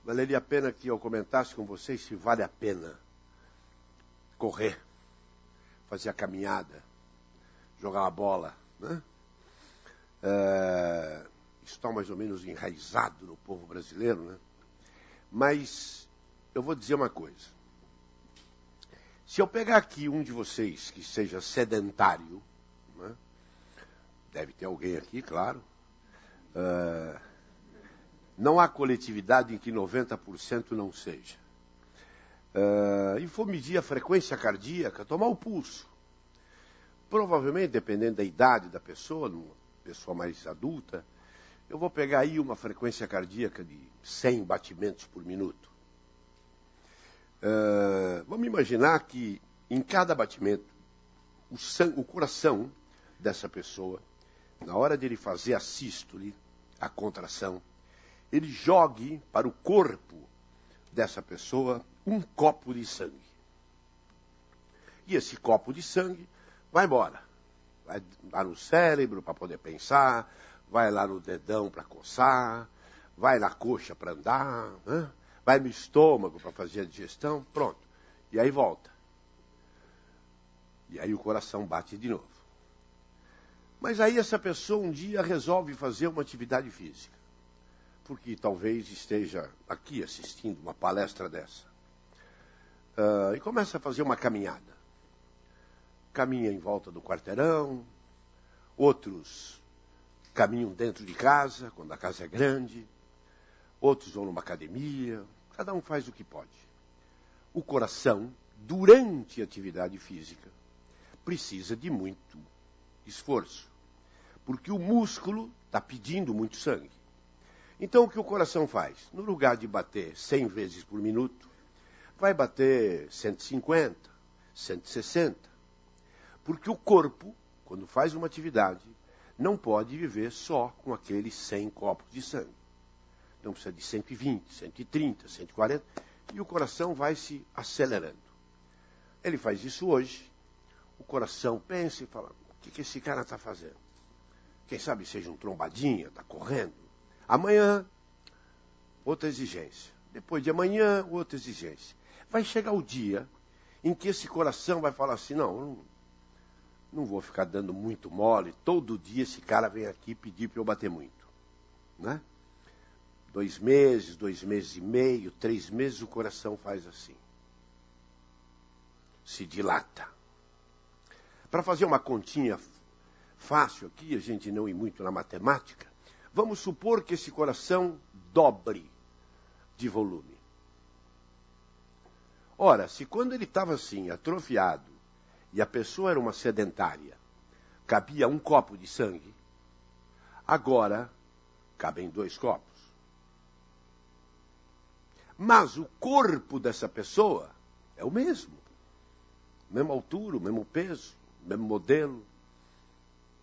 valeria a pena que eu comentasse com vocês se vale a pena correr, fazer a caminhada, jogar uma bola, né? Isso está mais ou menos enraizado no povo brasileiro, né? Mas eu vou dizer uma coisa. Se eu pegar aqui um de vocês que seja sedentário, né? Deve ter alguém aqui, claro. Não há coletividade em que 90% não seja. E for medir a frequência cardíaca, tomar o pulso. Provavelmente, dependendo da idade da pessoa, uma pessoa mais adulta, eu vou pegar aí uma frequência cardíaca de 100 batimentos por minuto. Vamos imaginar que em cada batimento, o coração dessa pessoa, na hora de ele fazer a sístole, a contração, ele jogue para o corpo dessa pessoa um copo de sangue. E esse copo de sangue vai embora. Vai lá no cérebro para poder pensar, vai lá no dedão para coçar, vai na coxa para andar, né? Vai no estômago para fazer a digestão, pronto. E aí volta. E aí o coração bate de novo. Mas aí essa pessoa um dia resolve fazer uma atividade física. Porque talvez esteja aqui assistindo uma palestra dessa. E começa a fazer uma caminhada. Caminha em volta do quarteirão, outros caminham dentro de casa, quando a casa é grande, outros vão numa academia, cada um faz o que pode. O coração, durante a atividade física, precisa de muito esforço, porque o músculo está pedindo muito sangue. Então o que o coração faz? No lugar de bater 100 vezes por minuto, vai bater 150, 160. Porque o corpo, quando faz uma atividade, não pode viver só com aqueles 100 copos de sangue. Então precisa de 120, 130, 140, e o coração vai se acelerando. Ele faz isso hoje, o coração pensa e fala, o que esse cara está fazendo? Quem sabe seja um trombadinha, está correndo. Amanhã, outra exigência. Depois de amanhã, outra exigência. Vai chegar o dia em que esse coração vai falar assim, não vou ficar dando muito mole, todo dia esse cara vem aqui pedir para eu bater muito. Né? 2 meses, 2 meses e meio, 3 meses, o coração faz assim. Se dilata. Para fazer uma continha fácil aqui, a gente não ir muito na matemática, vamos supor que esse coração dobre de volume. Ora, se quando ele estava assim, atrofiado, e a pessoa era uma sedentária, cabia 1 copo de sangue, agora cabem 2 copos. Mas o corpo dessa pessoa é o mesmo. Mesma altura, mesmo peso, mesmo modelo.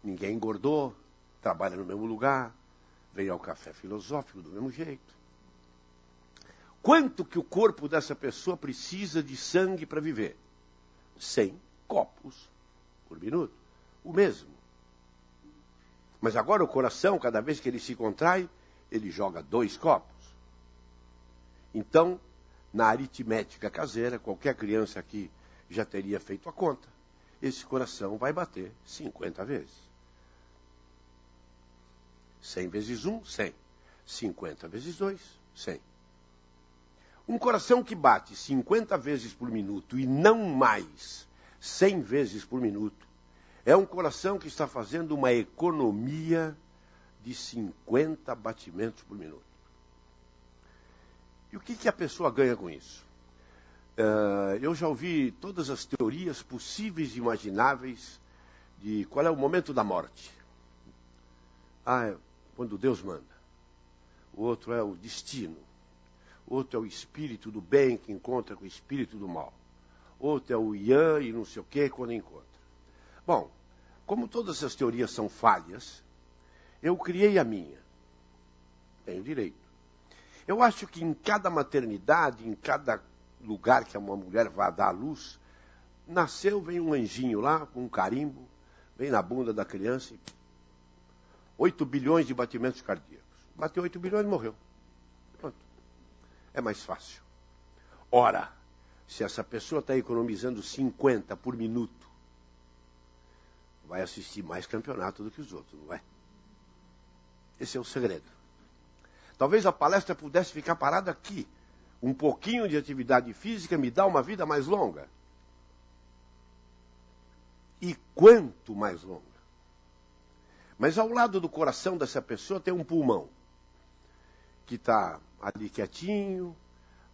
Ninguém engordou, trabalha no mesmo lugar, veio ao café filosófico do mesmo jeito. Quanto que o corpo dessa pessoa precisa de sangue para viver? 100 copos por minuto. O mesmo. Mas agora o coração, cada vez que ele se contrai, ele joga 2 copos. Então, na aritmética caseira, qualquer criança aqui já teria feito a conta. Esse coração vai bater 50 vezes. 100 vezes 1, 100. 50 vezes 2, 100. Um coração que bate 50 vezes por minuto e não mais 100 vezes por minuto, é um coração que está fazendo uma economia de 50 batimentos por minuto. E o que a pessoa ganha com isso? Eu já ouvi todas as teorias possíveis e imagináveis de qual é o momento da morte. É quando Deus manda. O outro é o destino. O outro é o espírito do bem que encontra com o espírito do mal. Outro é o Ian e não sei o que quando encontra. Bom, como todas essas teorias são falhas, eu criei a minha. Tenho direito. Eu acho que em cada maternidade, em cada lugar que uma mulher vá dar à luz, nasceu, vem um anjinho lá, com um carimbo, vem na bunda da criança e 8 bilhões de batimentos cardíacos. Bateu 8 bilhões e morreu. Pronto. é mais fácil. Ora, se essa pessoa está economizando 50 por minuto, vai assistir mais campeonato do que os outros, não é? Esse é o segredo. Talvez a palestra pudesse ficar parada aqui. Um pouquinho de atividade física me dá uma vida mais longa. E quanto mais longa. Mas ao lado do coração dessa pessoa tem um pulmão, que está ali quietinho,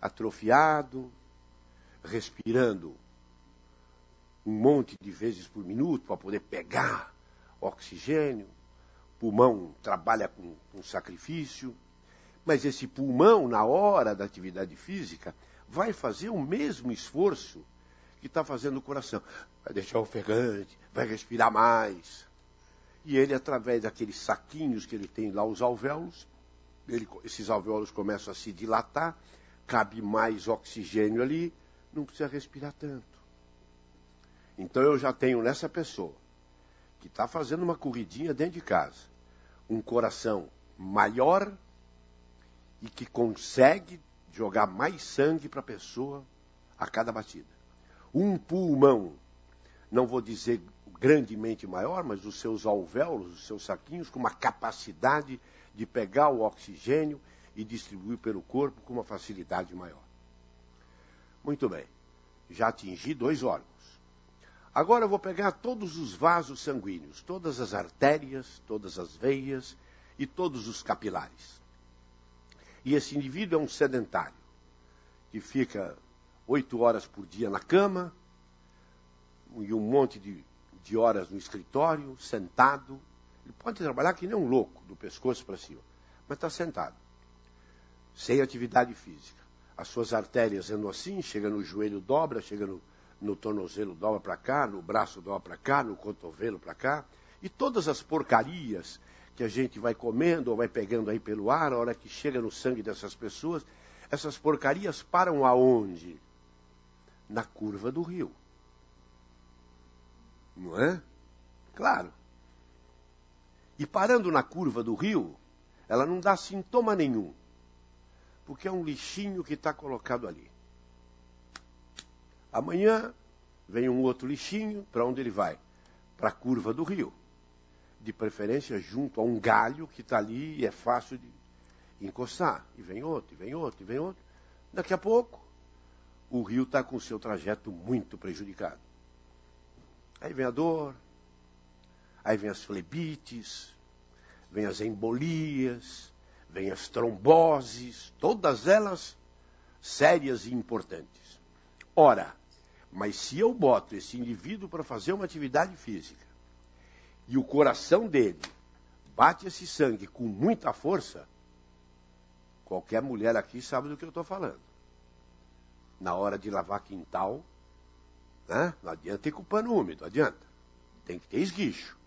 atrofiado, respirando um monte de vezes por minuto para poder pegar oxigênio. O pulmão trabalha com sacrifício. Mas esse pulmão, na hora da atividade física, vai fazer o mesmo esforço que está fazendo o coração. Vai deixar ofegante, vai respirar mais. E ele, através daqueles saquinhos que ele tem lá, os alvéolos, esses alvéolos começam a se dilatar, cabe mais oxigênio ali, não precisa respirar tanto. Então eu já tenho nessa pessoa, que está fazendo uma corridinha dentro de casa, um coração maior e que consegue jogar mais sangue para a pessoa a cada batida. Um pulmão, não vou dizer grandemente maior, mas os seus alvéolos, os seus saquinhos, com uma capacidade de pegar o oxigênio e distribuir pelo corpo com uma facilidade maior. Muito bem, já atingi 2 órgãos. Agora eu vou pegar todos os vasos sanguíneos, todas as artérias, todas as veias e todos os capilares. E esse indivíduo é um sedentário, que fica 8 horas por dia na cama, e um monte de horas no escritório, sentado. Ele pode trabalhar que nem um louco, do pescoço para cima, mas está sentado, sem atividade física. As suas artérias andam assim, chega no joelho, dobra, chega no tornozelo, dobra para cá, no braço, dobra para cá, no cotovelo para cá. E todas as porcarias que a gente vai comendo ou vai pegando aí pelo ar, a hora que chega no sangue dessas pessoas, essas porcarias param aonde? Na curva do rio. Não é? Claro. E parando na curva do rio, ela não dá sintoma nenhum, porque é um lixinho que está colocado ali. Amanhã vem um outro lixinho, para onde ele vai? Para a curva do rio. De preferência junto a um galho que está ali e é fácil de encostar. E vem outro, e vem outro, e vem outro. Daqui a pouco, o rio está com o seu trajeto muito prejudicado. Aí vem a dor, aí vem as flebites, vem as embolias, vem as tromboses, todas elas sérias e importantes. Ora, mas se eu boto esse indivíduo para fazer uma atividade física, e o coração dele bate esse sangue com muita força, qualquer mulher aqui sabe do que eu estou falando. Na hora de lavar quintal, né? Não adianta ir com o pano úmido, adianta. Tem que ter esguicho.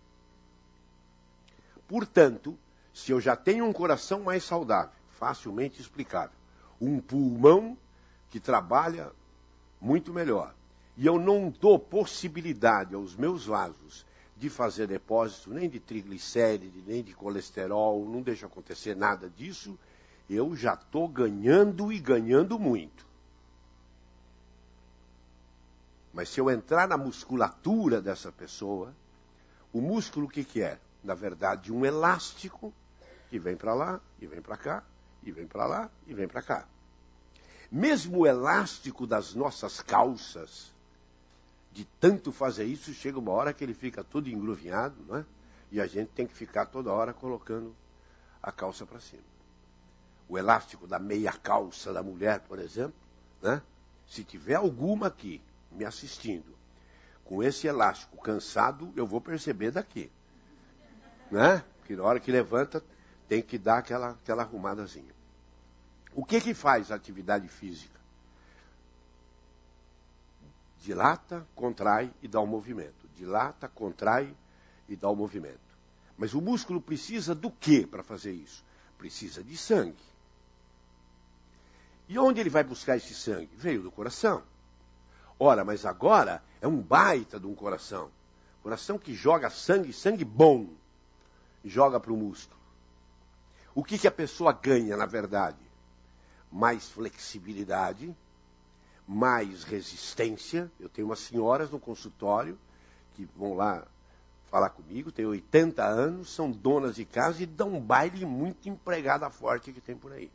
Portanto, se eu já tenho um coração mais saudável, facilmente explicável, um pulmão que trabalha muito melhor, e eu não dou possibilidade aos meus vasos de fazer depósito nem de triglicéride, nem de colesterol, não deixo acontecer nada disso, eu já estou ganhando e ganhando muito. Mas se eu entrar na musculatura dessa pessoa, o músculo o que é? Na verdade, um elástico que vem para lá, e vem para cá, e vem para lá, e vem para cá. Mesmo o elástico das nossas calças, de tanto fazer isso, chega uma hora que ele fica todo engruvinhado, não é? E a gente tem que ficar toda hora colocando a calça para cima. O elástico da meia calça da mulher, por exemplo, né? Se tiver alguma aqui me assistindo, com esse elástico cansado, eu vou perceber daqui. Né? Porque na hora que levanta, tem que dar aquela arrumadazinha. O que faz a atividade física? Dilata, contrai e dá um movimento. Dilata, contrai e dá um movimento. Mas o músculo precisa do que para fazer isso? Precisa de sangue. E onde ele vai buscar esse sangue? Veio do coração. Ora, mas agora é um baita de um coração. Coração que joga sangue, sangue bom, joga para o músculo. O que a pessoa ganha, na verdade? mais flexibilidade, mais resistência. Eu tenho umas senhoras no consultório que vão lá falar comigo, têm 80 anos, são donas de casa e dão baile em muita empregada forte que tem por aí.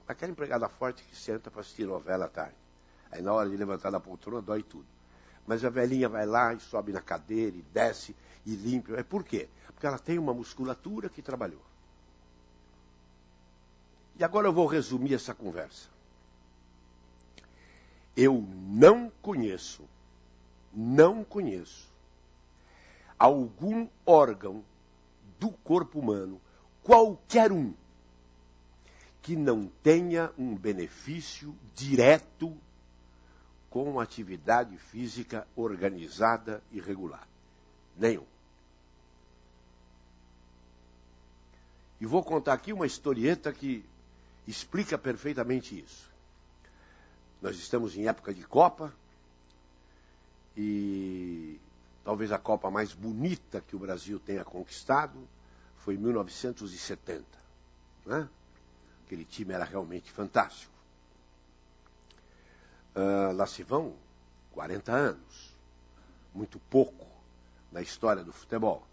Aquela empregada forte que senta para assistir novela à tarde. Aí na hora de levantar da poltrona dói tudo. Mas a velhinha vai lá e sobe na cadeira e desce e limpa. Por quê? Porque ela tem uma musculatura que trabalhou. E agora eu vou resumir essa conversa. Eu não conheço algum órgão do corpo humano, qualquer um, que não tenha um benefício direto com atividade física organizada e regular. Nenhum. E vou contar aqui uma historieta que explica perfeitamente isso. Nós estamos em época de Copa e talvez a Copa mais bonita que o Brasil tenha conquistado foi em 1970. Né? Aquele time era realmente fantástico. Lá se vão 40 anos. Muito pouco na história do futebol.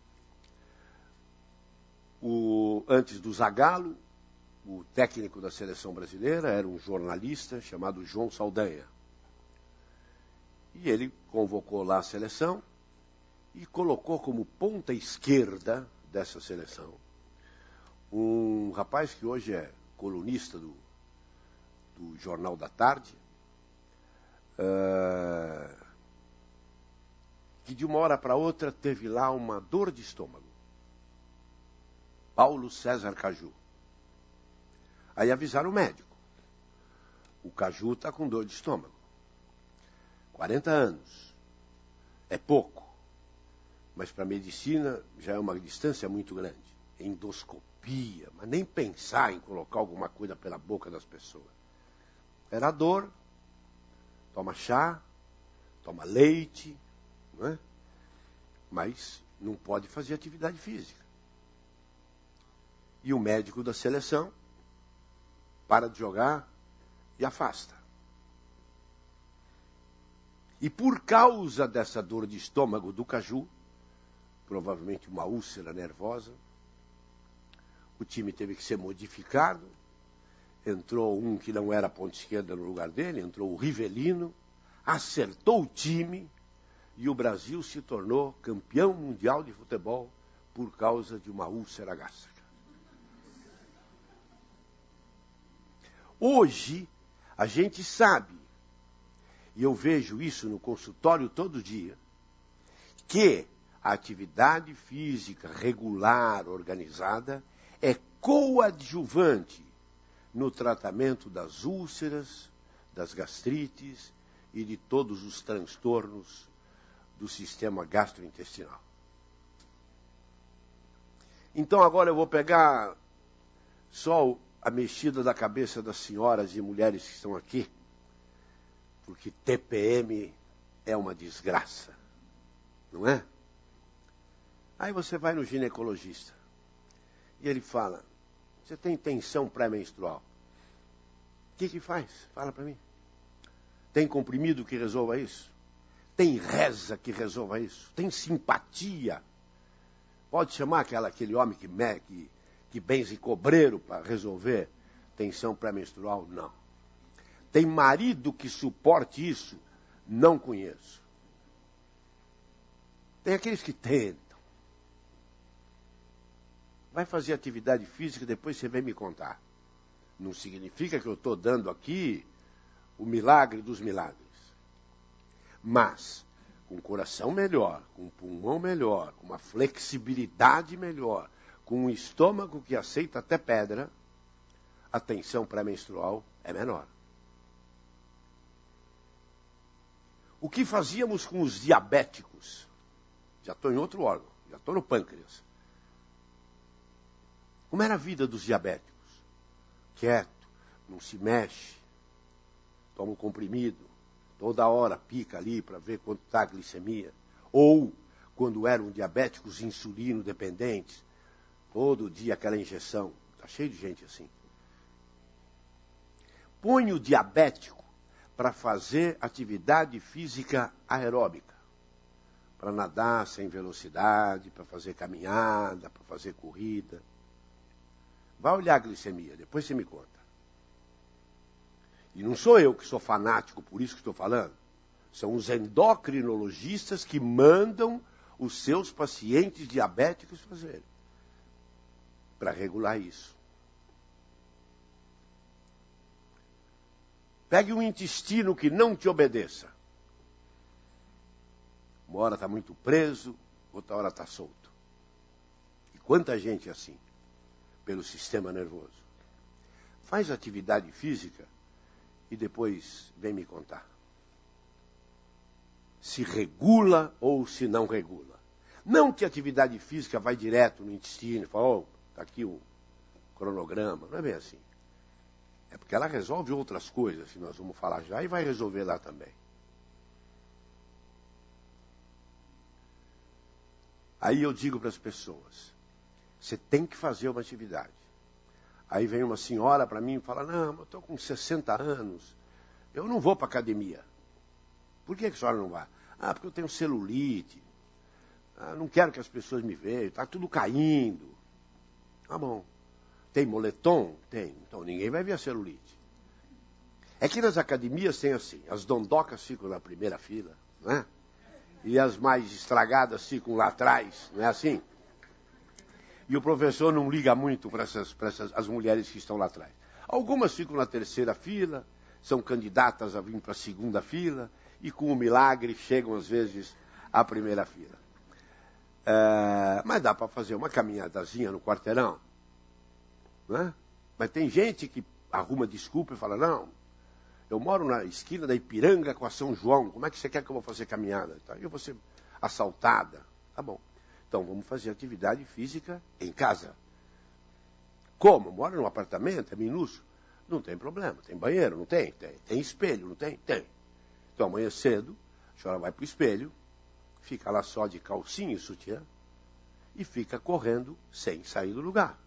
Antes do Zagallo, o técnico da seleção brasileira era um jornalista chamado João Saldanha. E ele convocou lá a seleção e colocou como ponta esquerda dessa seleção um rapaz que hoje é colunista do Jornal da Tarde, que de uma hora para outra teve lá uma dor de estômago. Paulo César Caju. Aí avisaram o médico. O Caju está com dor de estômago. 40 anos. É pouco. Mas para a medicina já é uma distância muito grande. Endoscopia, mas nem pensar em colocar alguma coisa pela boca das pessoas. Era dor, toma chá, toma leite, não é? Mas não pode fazer atividade física. E o médico da seleção para de jogar e afasta. E por causa dessa dor de estômago do Caju, provavelmente uma úlcera nervosa, o time teve que ser modificado, entrou um que não era ponta esquerda no lugar dele, entrou o Rivelino, acertou o time e o Brasil se tornou campeão mundial de futebol por causa de uma úlcera gástrica. Hoje, a gente sabe, e eu vejo isso no consultório todo dia, que a atividade física regular, organizada, é coadjuvante no tratamento das úlceras, das gastrites e de todos os transtornos do sistema gastrointestinal. Então agora eu vou pegar só a mexida da cabeça das senhoras e mulheres que estão aqui, porque TPM é uma desgraça, não é? Aí você vai no ginecologista e ele fala, você tem tensão pré-menstrual. O que faz? Fala para mim. Tem comprimido que resolva isso? Tem reza que resolva isso? Tem simpatia? Pode chamar aquele homem que benze cobreiro para resolver tensão pré-menstrual? Não. Tem marido que suporte isso? Não conheço. Tem aqueles que tentam. Vai fazer atividade física, depois você vem me contar. Não significa que eu estou dando aqui o milagre dos milagres. Mas, com o coração melhor, com o pulmão melhor, com uma flexibilidade melhor, com um estômago que aceita até pedra, a tensão pré-menstrual é menor. O que fazíamos com os diabéticos? Já estou em outro órgão, já estou no pâncreas. Como era a vida dos diabéticos? Quieto, não se mexe, toma um comprimido, toda hora pica ali para ver quanto está a glicemia. Ou, quando eram diabéticos insulino dependentes, todo dia aquela injeção. Está cheio de gente assim. põe o diabético para fazer atividade física aeróbica, para nadar sem velocidade, para fazer caminhada, para fazer corrida. Vai olhar a glicemia, depois você me conta. E não sou eu que sou fanático, por isso que estou falando. São os endocrinologistas que mandam os seus pacientes diabéticos fazerem, para regular isso. Pegue um intestino que não te obedeça. Uma hora está muito preso, outra hora está solto. E quanta gente é assim, pelo sistema nervoso. Faz atividade física e depois vem me contar. Se regula ou se não regula. Não que a atividade física vai direto no intestino e fala, está aqui o cronograma. Não é bem assim. É porque ela resolve outras coisas, que nós vamos falar já, e vai resolver lá também. Aí eu digo para as pessoas, você tem que fazer uma atividade. Aí vem uma senhora para mim e fala, não, eu estou com 60 anos, eu não vou para a academia. Por que a senhora não vai? Ah, porque eu tenho celulite, não quero que as pessoas me vejam, está tudo caindo. Tá bom. Tem moletom? Tem. Então ninguém vai ver a celulite. É que nas academias tem assim, as dondocas ficam na primeira fila, né? E as mais estragadas ficam lá atrás, não é assim? E o professor não liga muito para as mulheres que estão lá atrás. Algumas ficam na terceira fila, são candidatas a vir para a segunda fila, e com um milagre chegam às vezes à primeira fila. Mas dá para fazer uma caminhadazinha no quarteirão. Né? Mas tem gente que arruma desculpa e fala, não, eu moro na esquina da Ipiranga com a São João, como é que você quer que eu vou fazer caminhada? Eu vou ser assaltada. Tá bom. Então vamos fazer atividade física em casa. Como? Mora num apartamento, é minúsculo? Não tem problema. Tem banheiro? Não tem? Tem. Tem espelho? Não tem? Tem. Então amanhã cedo, a senhora vai para o espelho, fica lá só de calcinha e sutiã, e fica correndo sem sair do lugar.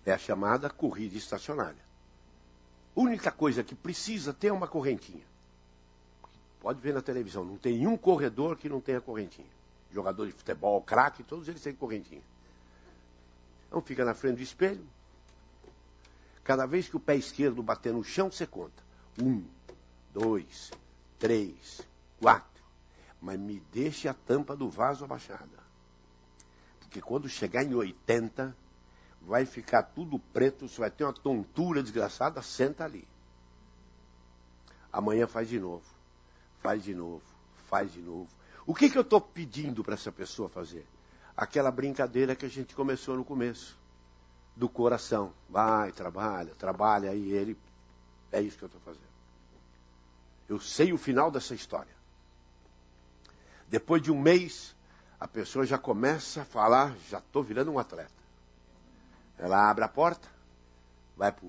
É a chamada corrida estacionária. A única coisa que precisa ter é uma correntinha. Pode ver na televisão, não tem um corredor que não tenha correntinha. Jogador de futebol, craque, todos eles têm correntinha. Então fica na frente do espelho. Cada vez que o pé esquerdo bater no chão, você conta. 1, 2, 3, 4. Mas me deixe a tampa do vaso abaixada. Porque quando chegar em 80... vai ficar tudo preto, você vai ter uma tontura desgraçada, senta ali. Amanhã faz de novo, faz de novo, faz de novo. O que eu estou pedindo para essa pessoa fazer? Aquela brincadeira que a gente começou no começo, do coração. Vai, trabalha, aí ele... É isso que eu estou fazendo. Eu sei o final dessa história. Depois de um mês, a pessoa já começa a falar, já estou virando um atleta. Ela abre a porta, vai para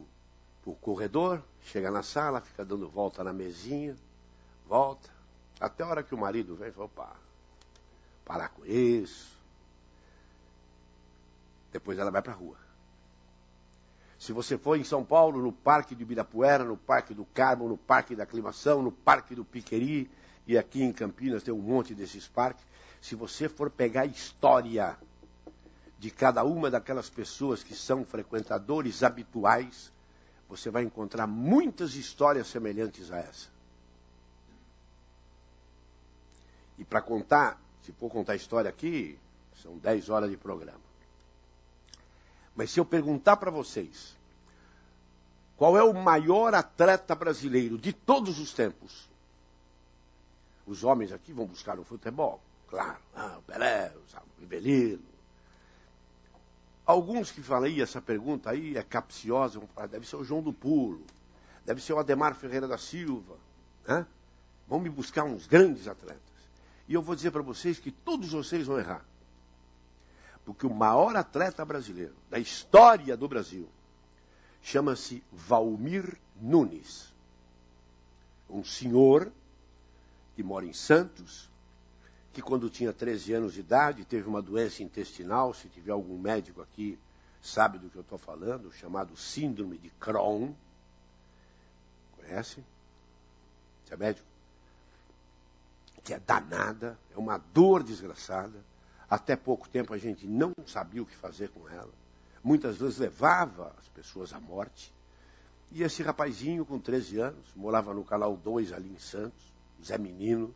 o corredor, chega na sala, fica dando volta na mesinha, volta, até a hora que o marido vem e fala, opa, parar com isso. Depois ela vai para a rua. Se você for em São Paulo, no Parque do Ibirapuera, no Parque do Carmo, no Parque da Aclimação, no Parque do Piqueri, e aqui em Campinas tem um monte desses parques, se você for pegar história de cada uma daquelas pessoas que são frequentadores habituais, você vai encontrar muitas histórias semelhantes a essa. E para contar, se for contar a história aqui, são 10 horas de programa. Mas se eu perguntar para vocês, qual é o maior atleta brasileiro de todos os tempos? Os homens aqui vão buscar no futebol, claro. O Pelé, o Rivelino. Alguns que falam, essa pergunta aí é capciosa, vão falar, deve ser o João do Pulo, deve ser o Ademar Ferreira da Silva, né? Vão me buscar uns grandes atletas. E eu vou dizer para vocês que todos vocês vão errar. Porque o maior atleta brasileiro da história do Brasil chama-se Valmir Nunes. Um senhor que mora em Santos, que quando tinha 13 anos de idade, teve uma doença intestinal, se tiver algum médico aqui, sabe do que eu estou falando, chamado síndrome de Crohn, conhece? Você é médico? Que é danada, é uma dor desgraçada. Até pouco tempo a gente não sabia o que fazer com ela. Muitas vezes levava as pessoas à morte. E esse rapazinho, com 13 anos, morava no Canal 2 ali em Santos, Zé Menino,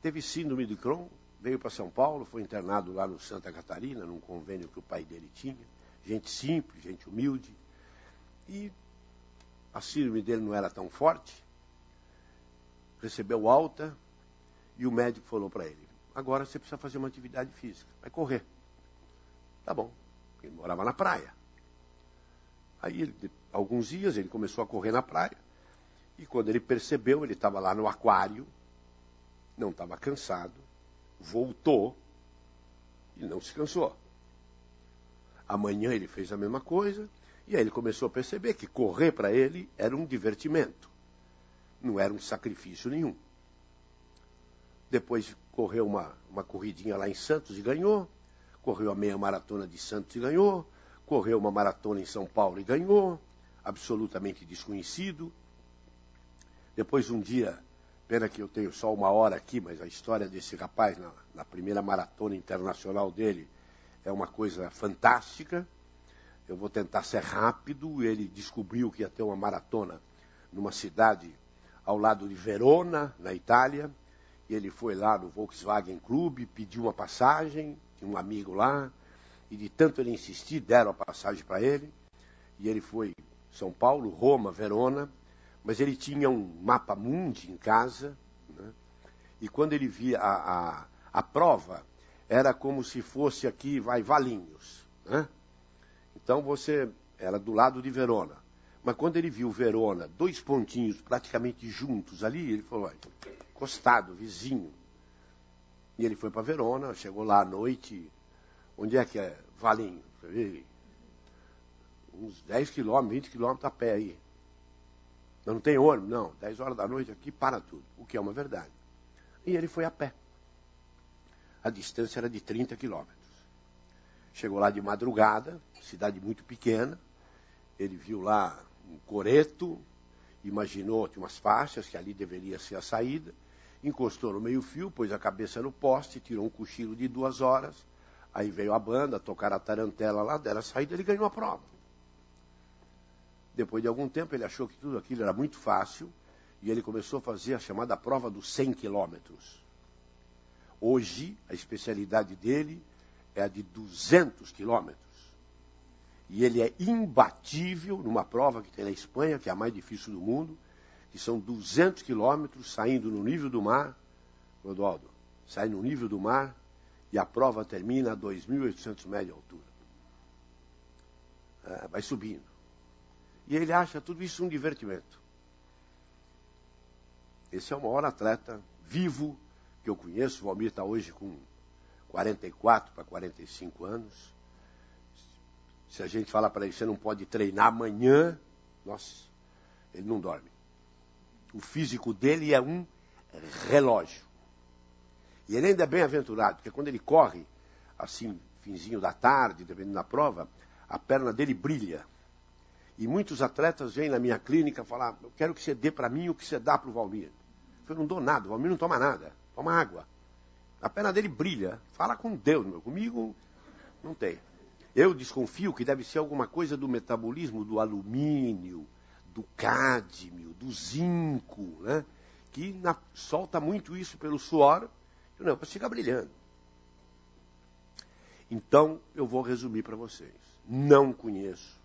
teve síndrome de Crohn, veio para São Paulo, foi internado lá no Santa Catarina, num convênio que o pai dele tinha. Gente simples, gente humilde. E a síndrome dele não era tão forte. Recebeu alta e o médico falou para ele: agora você precisa fazer uma atividade física, vai correr. Tá bom, ele morava na praia. Aí, alguns dias, ele começou a correr na praia. E quando ele percebeu, ele estava lá no aquário, não estava cansado, voltou e não se cansou. Amanhã ele fez a mesma coisa, e aí ele começou a perceber que correr para ele era um divertimento, não era um sacrifício nenhum. Depois correu uma corridinha lá em Santos e ganhou, correu a meia maratona de Santos e ganhou, correu uma maratona em São Paulo e ganhou, absolutamente desconhecido. Depois um dia, pena que eu tenho só 1 hora aqui, mas a história desse rapaz na primeira maratona internacional dele é uma coisa fantástica. Eu vou tentar ser rápido. Ele descobriu que ia ter uma maratona numa cidade ao lado de Verona, na Itália. E ele foi lá no Volkswagen Clube, pediu uma passagem, tinha um amigo lá, e de tanto ele insistir, deram a passagem para ele. E ele foi São Paulo, Roma, Verona, mas ele tinha um mapa mundi em casa, né? E quando ele via a prova, era como se fosse aqui, Valinhos, né? Então você era do lado de Verona. Mas quando ele viu Verona, 2 pontinhos praticamente juntos ali, ele falou: encostado, vizinho. E ele foi para Verona, chegou lá à noite. Onde é que é Valinhos? Uns 10 quilômetros, 20 quilômetros a pé aí. Não tem ônibus? Não. 10 horas da noite aqui para tudo. O que é uma verdade. E ele foi a pé. A distância era de 30 quilômetros. Chegou lá de madrugada, cidade muito pequena. Ele viu lá um coreto, imaginou, tinha umas faixas, que ali deveria ser a saída. Encostou no meio-fio, pôs a cabeça no poste, tirou um cochilo de 2 horas. Aí veio a banda, tocaram a tarantela lá, deram a saída, ele ganhou a prova. Depois de algum tempo, ele achou que tudo aquilo era muito fácil, e ele começou a fazer a chamada prova dos 100 quilômetros. Hoje, a especialidade dele é a de 200 quilômetros. E ele é imbatível numa prova que tem na Espanha, que é a mais difícil do mundo, que são 200 quilômetros saindo no nível do mar. Rodoaldo, sai no nível do mar, e a prova termina a 2.800 metros de altura. Vai subindo. E ele acha tudo isso um divertimento. Esse é o maior atleta vivo que eu conheço. O Valmir está hoje com 44 para 45 anos. Se a gente falar para ele, você não pode treinar amanhã, nossa, ele não dorme. O físico dele é um relógio. E ele ainda é bem aventurado, porque quando ele corre, assim, finzinho da tarde, dependendo da prova, a perna dele brilha. E muitos atletas vêm na minha clínica falar: eu quero que você dê para mim o que você dá para o Valmir. Eu não dou nada, o Valmir não toma nada, toma água. A perna dele brilha, fala com Deus, meu. Comigo não tem. Eu desconfio que deve ser alguma coisa do metabolismo do alumínio, do cádmio, do zinco, né? Que solta muito isso pelo suor, não, para ficar brilhando. Então, eu vou resumir para vocês. Não conheço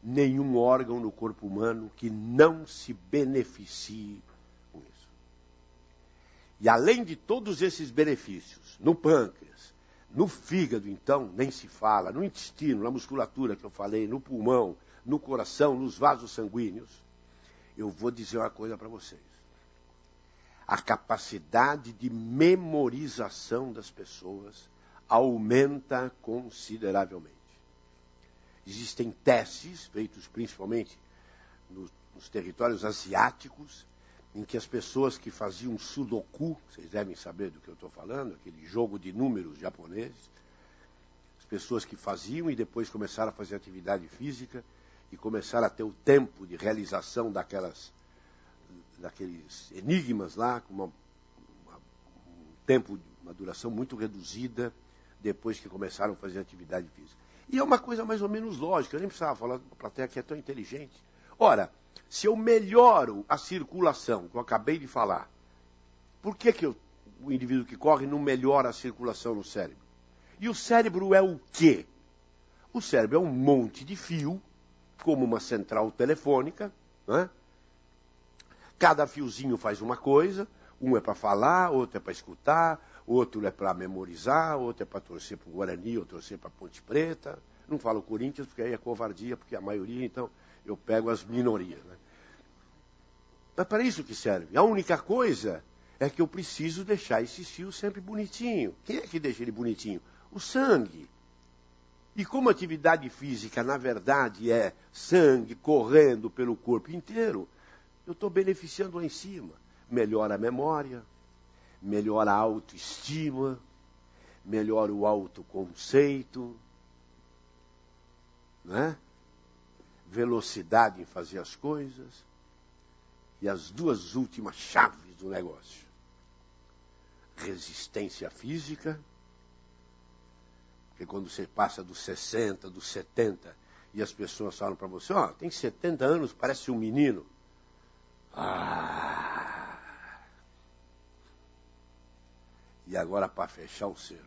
nenhum órgão no corpo humano que não se beneficie com isso. E além de todos esses benefícios, no pâncreas, no fígado, então, nem se fala, no intestino, na musculatura que eu falei, no pulmão, no coração, nos vasos sanguíneos, eu vou dizer uma coisa para vocês. A capacidade de memorização das pessoas aumenta consideravelmente. Existem testes, feitos principalmente nos territórios asiáticos, em que as pessoas que faziam sudoku, vocês devem saber do que eu estou falando, aquele jogo de números japoneses, as pessoas que faziam e depois começaram a fazer atividade física, e começaram a ter o tempo de realização daqueles enigmas lá, com um tempo, uma duração muito reduzida, depois que começaram a fazer atividade física. E é uma coisa mais ou menos lógica, eu nem precisava falar para a plateia que é tão inteligente. Ora, se eu melhoro a circulação, que eu acabei de falar, por que o indivíduo que corre não melhora a circulação no cérebro? E o cérebro é o quê? O cérebro é um monte de fio, como uma central telefônica, né? Cada fiozinho faz uma coisa, um é para falar, outro é para escutar, outro é para memorizar, outro é para torcer para o Guarani, ou torcer para a Ponte Preta. Não falo Corinthians, porque aí é covardia, porque a maioria, então, eu pego as minorias. Né? Mas para isso que serve. A única coisa é que eu preciso deixar esse fio sempre bonitinho. Quem é que deixa ele bonitinho? O sangue. E como atividade física, na verdade, é sangue correndo pelo corpo inteiro, eu estou beneficiando lá em cima. Melhora a memória, melhora a autoestima, melhora o autoconceito, né? Velocidade em fazer as coisas. E as duas últimas chaves do negócio. Resistência física, porque quando você passa dos 60, dos 70, e as pessoas falam para você, ó, tem 70 anos, parece um menino. E agora, para fechar o cerco,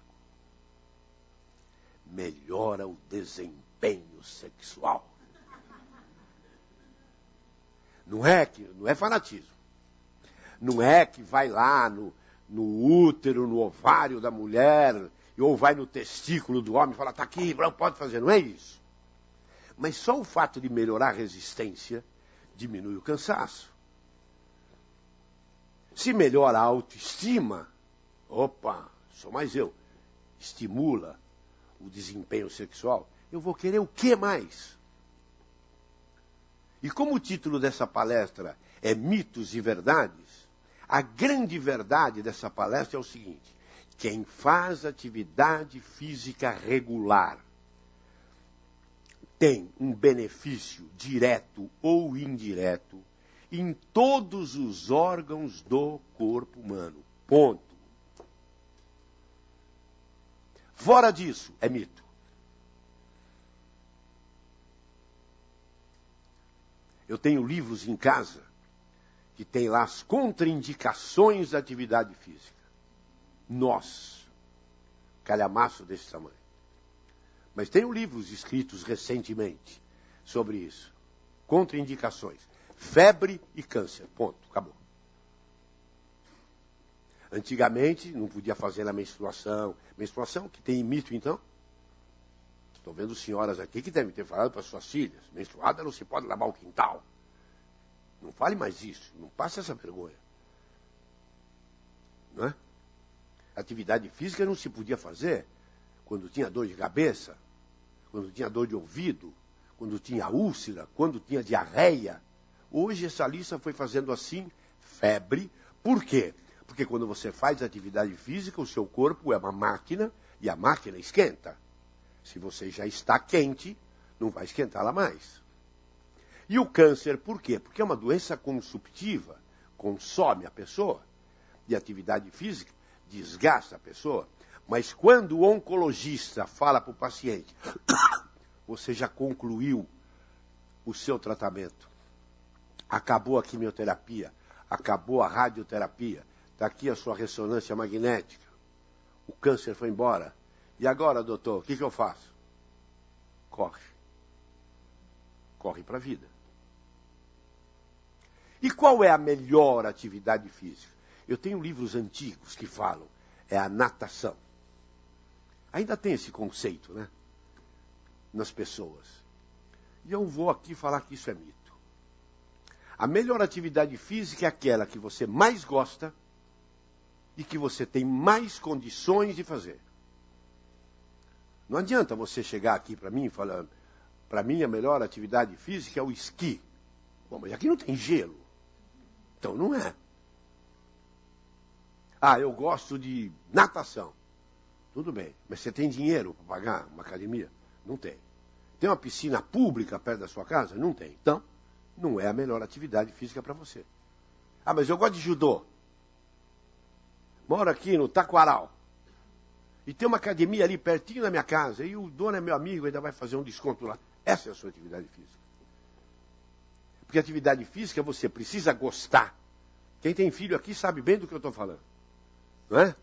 melhora o desempenho sexual. Não é fanatismo. Não é que vai lá no útero, no ovário da mulher, ou vai no testículo do homem e fala, tá aqui, pode fazer. Não é isso. Mas só o fato de melhorar a resistência diminui o cansaço. Se melhora a autoestima, opa, sou mais eu, estimula o desempenho sexual, eu vou querer o que mais? E como o título dessa palestra é Mitos e Verdades, a grande verdade dessa palestra é o seguinte: quem faz atividade física regular tem um benefício direto ou indireto em todos os órgãos do corpo humano. Ponto. Fora disso, é mito. Eu tenho livros em casa que tem lá as contraindicações da atividade física. Nossa, calhamaço desse tamanho. Mas tenho livros escritos recentemente sobre isso. Contraindicações. Febre e câncer. Ponto. Acabou. Antigamente não podia fazer na menstruação. Menstruação que tem mito, então? Estou vendo senhoras aqui que devem ter falado para suas filhas. Menstruada não se pode lavar o quintal. Não fale mais isso. Não passe essa vergonha. Não é? Atividade física não se podia fazer quando tinha dor de cabeça, quando tinha dor de ouvido, quando tinha úlcera, quando tinha diarreia. Hoje essa lista foi fazendo assim, febre. Por quê? Porque quando você faz atividade física, o seu corpo é uma máquina e a máquina esquenta. Se você já está quente, não vai esquentá-la mais. E o câncer, por quê? Porque é uma doença consumptiva, consome a pessoa. E a atividade física desgasta a pessoa. Mas quando o oncologista fala para o paciente, você já concluiu o seu tratamento. Acabou a quimioterapia, acabou a radioterapia, está aqui a sua ressonância magnética. O câncer foi embora. E agora, doutor, o que eu faço? Corre. Corre para a vida. E qual é a melhor atividade física? Eu tenho livros antigos que falam, é a natação. Ainda tem esse conceito, né? Nas pessoas. E eu vou aqui falar que isso é mito. A melhor atividade física é aquela que você mais gosta e que você tem mais condições de fazer. Não adianta você chegar aqui para mim falando, para mim a melhor atividade física é o esqui. Bom, mas aqui não tem gelo. Então não é. Ah, eu gosto de natação. Tudo bem, mas você tem dinheiro para pagar uma academia? Não tem. Tem uma piscina pública perto da sua casa? Não tem. Então, não é a melhor atividade física para você. Ah, mas eu gosto de judô. Moro aqui no Taquaral. E tem uma academia ali pertinho da minha casa. E o dono é meu amigo, ainda vai fazer um desconto lá. Essa é a sua atividade física. Porque atividade física você precisa gostar. Quem tem filho aqui sabe bem do que eu estou falando. Não é?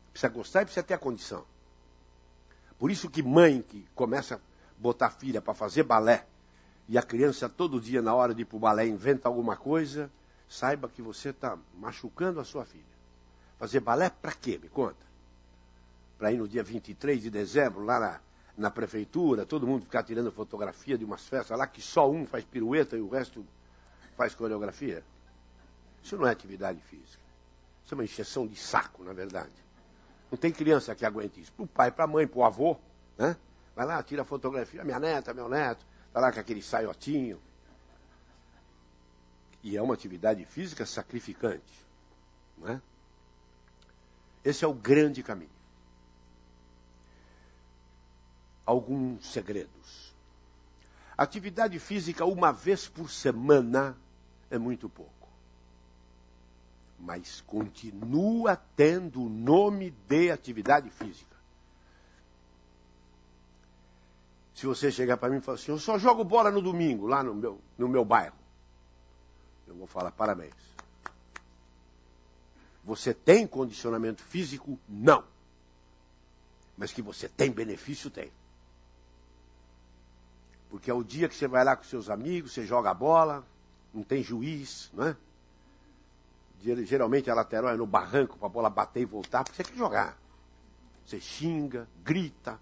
Precisa gostar e precisa ter a condição. Por isso que mãe que começa a botar filha para fazer balé, e a criança todo dia na hora de ir para o balé inventa alguma coisa, saiba que você está machucando a sua filha. Fazer balé para quê? Me conta. Para ir no dia 23 de dezembro, lá na prefeitura, todo mundo ficar tirando fotografia de umas festas lá, que só um faz pirueta e o resto faz coreografia. Isso não é atividade física. Isso é uma encheção de saco, na verdade. Não tem criança que aguente isso. Para o pai, para a mãe, para o avô, né? Vai lá, tira a fotografia, minha neta, meu neto, está lá com aquele saiotinho. E é uma atividade física sacrificante. Não é? Esse é o grande caminho. Alguns segredos. Atividade física uma vez por semana é muito pouco. Mas continua tendo o nome de atividade física. Se você chegar para mim e falar assim, eu só jogo bola no domingo, lá no meu bairro. Eu vou falar, parabéns. Você tem condicionamento físico? Não. Mas que você tem benefício, tem. Porque é o dia que você vai lá com seus amigos, você joga a bola, não tem juiz, não é? Geralmente a lateral é no barranco para a bola bater e voltar, porque você quer jogar. Você xinga, grita.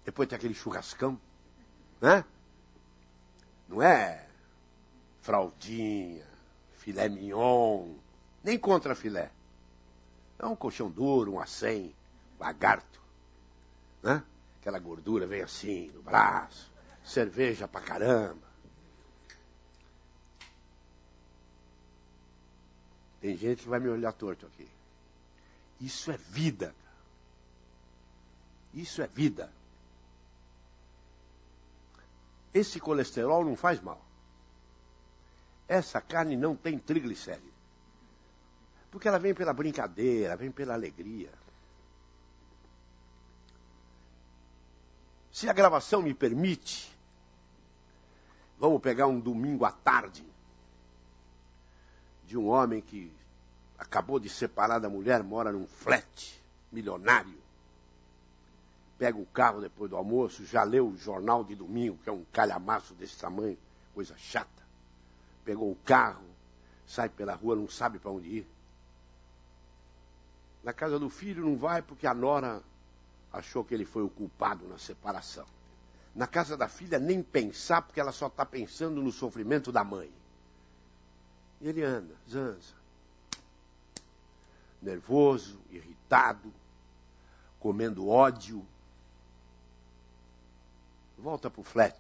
Depois tem aquele churrascão, né? Não é fraldinha, filé mignon, nem contra filé. É um colchão duro, um acém, lagarto, né? Aquela gordura vem assim no braço, cerveja pra caramba. Tem gente que vai me olhar torto aqui. Isso é vida. Isso é vida. Esse colesterol não faz mal. Essa carne não tem triglicérido. Porque ela vem pela brincadeira, vem pela alegria. Se a gravação me permite, vamos pegar um domingo à tarde de um homem que acabou de separar da mulher, mora num flat, milionário. Pega o carro depois do almoço, já leu o jornal de domingo, que é um calhamaço desse tamanho, coisa chata. Pegou o carro, sai pela rua, não sabe para onde ir. Na casa do filho não vai porque a nora achou que ele foi o culpado na separação. Na casa da filha nem pensar porque ela só está pensando no sofrimento da mãe. E ele anda, zanza. Nervoso, irritado, comendo ódio. Volta pro flat,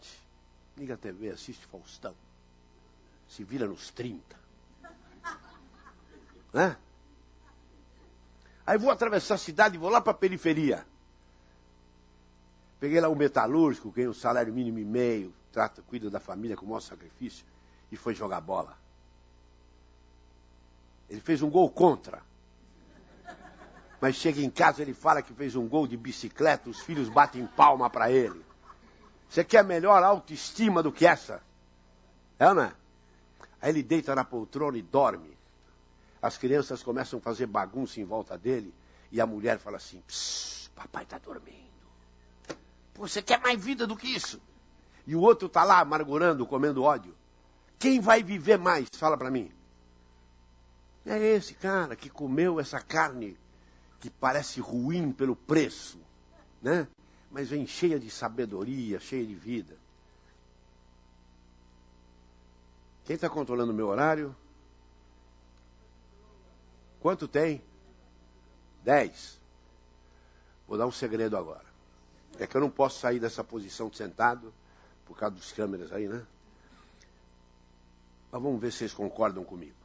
liga a TV, assiste Faustão. Se vira nos 30. Né? Aí vou atravessar a cidade e vou lá para a periferia. Peguei lá um metalúrgico, ganhei um salário mínimo e meio, cuida da família com o maior sacrifício, e foi jogar bola. Ele fez um gol contra. Mas chega em casa, ele fala que fez um gol de bicicleta, os filhos batem palma para ele. Você quer melhor autoestima do que essa? É, não é? Aí ele deita na poltrona e dorme. As crianças começam a fazer bagunça em volta dele, e a mulher fala assim, papai está dormindo. Pô, você quer mais vida do que isso? E o outro está lá amargurando, comendo ódio. Quem vai viver mais? Fala para mim. É esse cara que comeu essa carne que parece ruim pelo preço, né? Mas vem cheia de sabedoria, cheia de vida. Quem está controlando o meu horário? Quanto tem? 10. Vou dar um segredo agora. É que eu não posso sair dessa posição de sentado, por causa dos câmeras aí, né? Mas vamos ver se vocês concordam comigo.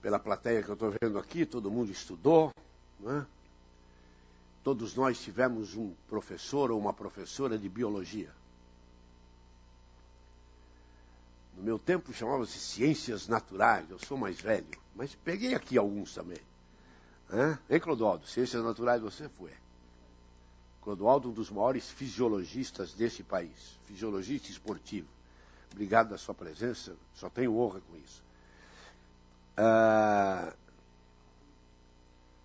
Pela plateia que eu estou vendo aqui, todo mundo estudou, né? Todos nós tivemos um professor ou uma professora de biologia. No meu tempo chamava-se Ciências Naturais, eu sou mais velho, mas peguei aqui alguns também. Hein, Clodoaldo? Ciências Naturais você foi. Clodoaldo, um dos maiores fisiologistas desse país, fisiologista esportivo. Obrigado pela sua presença, só tenho honra com isso.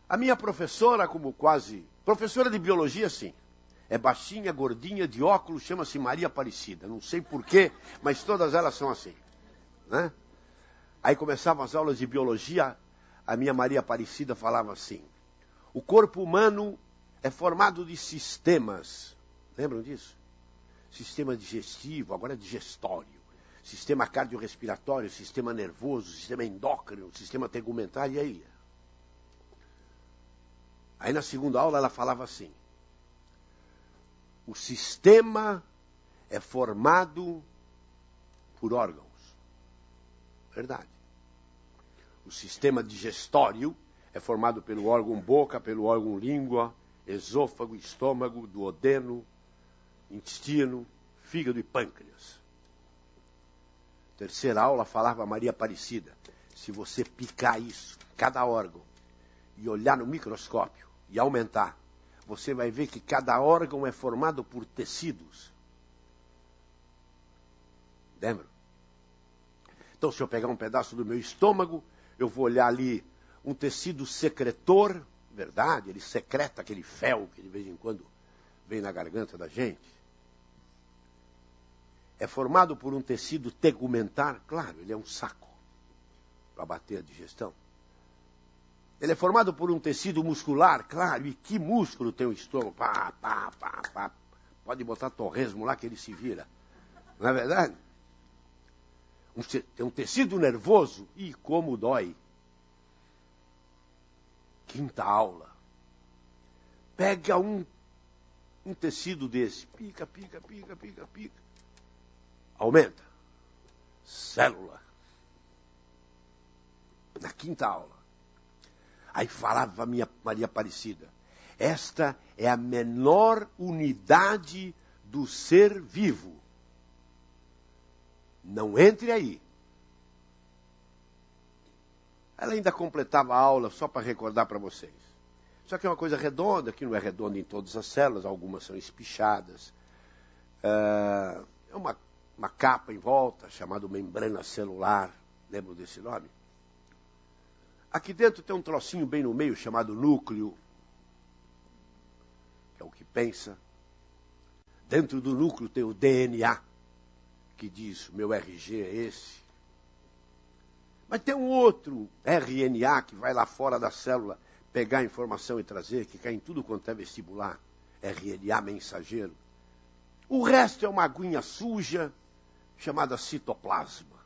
A minha professora, professora de biologia, sim. É baixinha, gordinha, de óculos, chama-se Maria Aparecida. Não sei porquê, mas todas elas são assim. Né? Aí começavam as aulas de biologia, a minha Maria Aparecida falava assim: o corpo humano é formado de sistemas. Lembram disso? Sistema digestivo, agora é digestório. Sistema cardiorrespiratório, sistema nervoso, sistema endócrino, sistema tegumentar, e aí? Aí na segunda aula ela falava assim: o sistema é formado por órgãos. Verdade. O sistema digestório é formado pelo órgão boca, pelo órgão língua, esôfago, estômago, duodeno, intestino, fígado e pâncreas. Terceira aula falava Maria Aparecida: se você picar isso, cada órgão, e olhar no microscópio e aumentar, você vai ver que cada órgão é formado por tecidos. Lembra? Então, se eu pegar um pedaço do meu estômago, eu vou olhar ali um tecido secretor, verdade? Ele secreta aquele fel que de vez em quando vem na garganta da gente. É formado por um tecido tegumentar, claro, ele é um saco para bater a digestão. Ele é formado por um tecido muscular, claro, e que músculo tem o estômago? Pá, pá, pá, pá. Pode botar torresmo lá que ele se vira. Não é verdade? Tem um tecido nervoso, e como dói. Quinta aula. Pega um tecido desse, pica, pica, pica, pica, pica. Aumenta. Célula. Na quinta aula. Aí falava a minha Maria Aparecida: esta é a menor unidade do ser vivo. Não entre aí. Ela ainda completava a aula, só para recordar para vocês. Só que é uma coisa redonda, que não é redonda em todas as células, algumas são espichadas. É uma capa em volta, chamada membrana celular. Lembram desse nome? Aqui dentro tem um trocinho bem no meio, chamado núcleo, que é o que pensa. Dentro do núcleo tem o DNA, que diz: meu RG é esse. Mas tem um outro RNA que vai lá fora da célula pegar a informação e trazer, que cai em tudo quanto é vestibular. RNA mensageiro. O resto é uma aguinha suja, chamada citoplasma.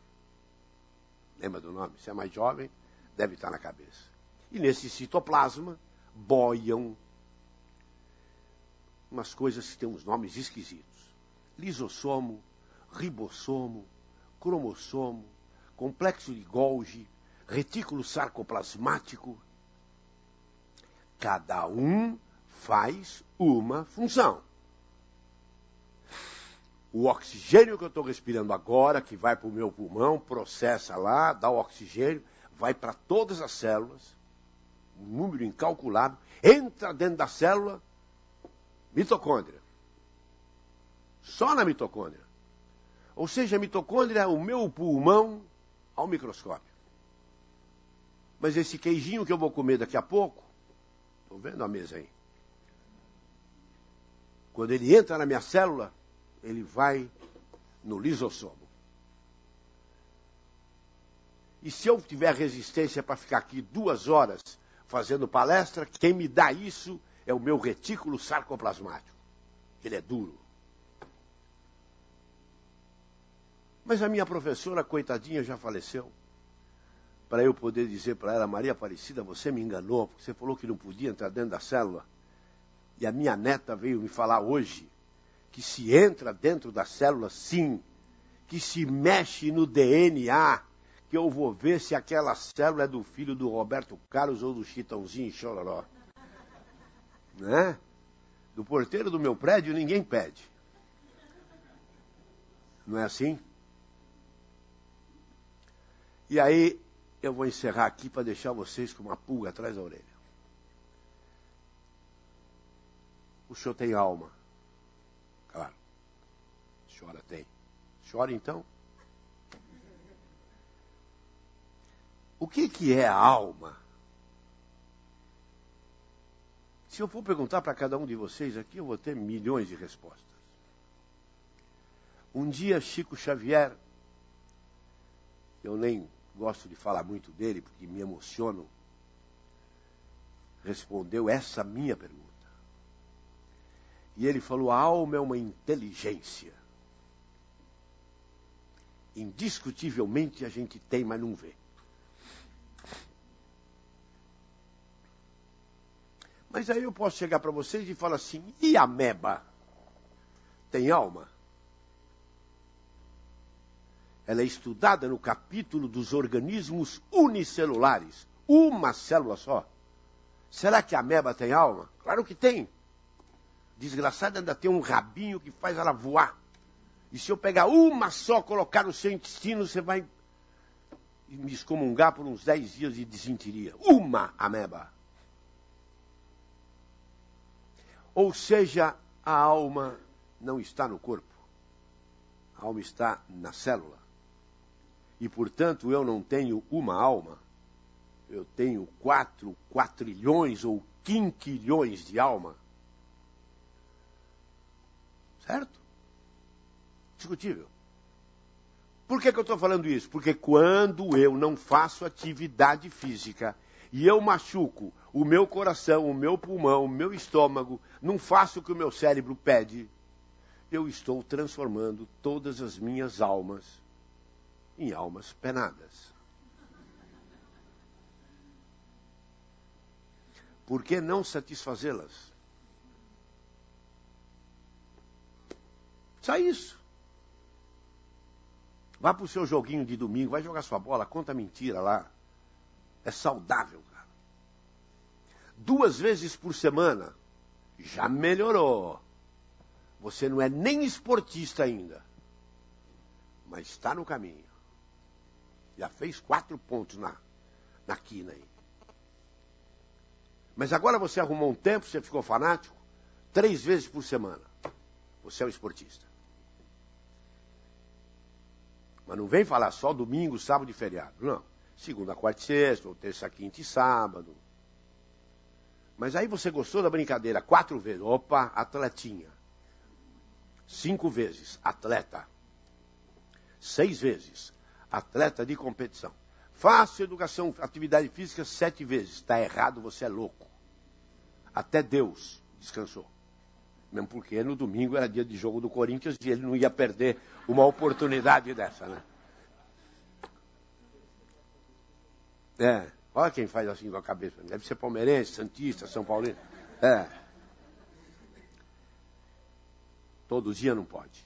Lembra do nome? Se é mais jovem, deve estar na cabeça. E nesse citoplasma boiam umas coisas que têm uns nomes esquisitos: lisossomo, ribossomo, cromossomo, complexo de Golgi, retículo sarcoplasmático. Cada um faz uma função. O oxigênio que eu estou respirando agora, que vai para o meu pulmão, processa lá, dá o oxigênio, vai para todas as células, um número incalculável, entra dentro da célula, mitocôndria. Só na mitocôndria. Ou seja, a mitocôndria é o meu pulmão ao microscópio. Mas esse queijinho que eu vou comer daqui a pouco, estou vendo a mesa aí, quando ele entra na minha célula, ele vai no lisossomo. E se eu tiver resistência para ficar aqui 2 horas fazendo palestra, quem me dá isso é o meu retículo sarcoplasmático. Ele é duro. Mas a minha professora, coitadinha, já faleceu. Para eu poder dizer para ela: Maria Aparecida, você me enganou, porque você falou que não podia entrar dentro da célula. E a minha neta veio me falar hoje que se entra dentro da célula, sim, que se mexe no DNA, que eu vou ver se aquela célula é do filho do Roberto Carlos ou do Chitãozinho e Chororó. né? Do porteiro do meu prédio ninguém pede. Não é assim? E aí eu vou encerrar aqui para deixar vocês com uma pulga atrás da orelha. O senhor tem alma. Claro. A senhora tem. Chora então. O que é a alma? Se eu for perguntar para cada um de vocês aqui, eu vou ter milhões de respostas. Um dia, Chico Xavier, eu nem gosto de falar muito dele, porque me emociono, respondeu essa minha pergunta. E ele falou, a alma é uma inteligência. Indiscutivelmente a gente tem, mas não vê. Mas aí eu posso chegar para vocês e falar assim, e a ameba? Tem alma? Ela é estudada no capítulo dos organismos unicelulares. Uma célula só. Será que a ameba tem alma? Claro que tem. Desgraçada ainda tem um rabinho que faz ela voar. E se eu pegar uma só, colocar no seu intestino, você vai me excomungar por uns 10 dias de desinteria. Uma ameba. Ou seja, a alma não está no corpo. A alma está na célula. E, portanto, eu não tenho uma alma. Eu tenho 4 quatrilhões ou quinquilhões de alma. Certo? Discutível. Por que eu estou falando isso? Porque quando eu não faço atividade física e eu machuco o meu coração, o meu pulmão, o meu estômago, não faço o que o meu cérebro pede, eu estou transformando todas as minhas almas em almas penadas. Por que não satisfazê-las? Só isso. Vá para o seu joguinho de domingo, vai jogar sua bola, conta mentira lá. É saudável, cara. 2 vezes por semana, já melhorou. Você não é nem esportista ainda, mas está no caminho. Já fez 4 pontos na quina aí. Mas agora você arrumou um tempo, você ficou fanático, 3 vezes por semana. Você é um esportista. Mas não vem falar só domingo, sábado e feriado. Não. Segunda, quarta e sexta, ou terça, quinta e sábado. Mas aí você gostou da brincadeira 4 vezes. Opa, atletinha. 5 vezes, atleta. 6 vezes, atleta de competição. Faço educação, atividade física 7 vezes. Está errado, você é louco. Até Deus descansou. Mesmo porque no domingo era dia de jogo do Corinthians e ele não ia perder uma oportunidade dessa, né? Olha quem faz assim com a cabeça. Deve ser palmeirense, santista, São Paulino. Todo dia não pode.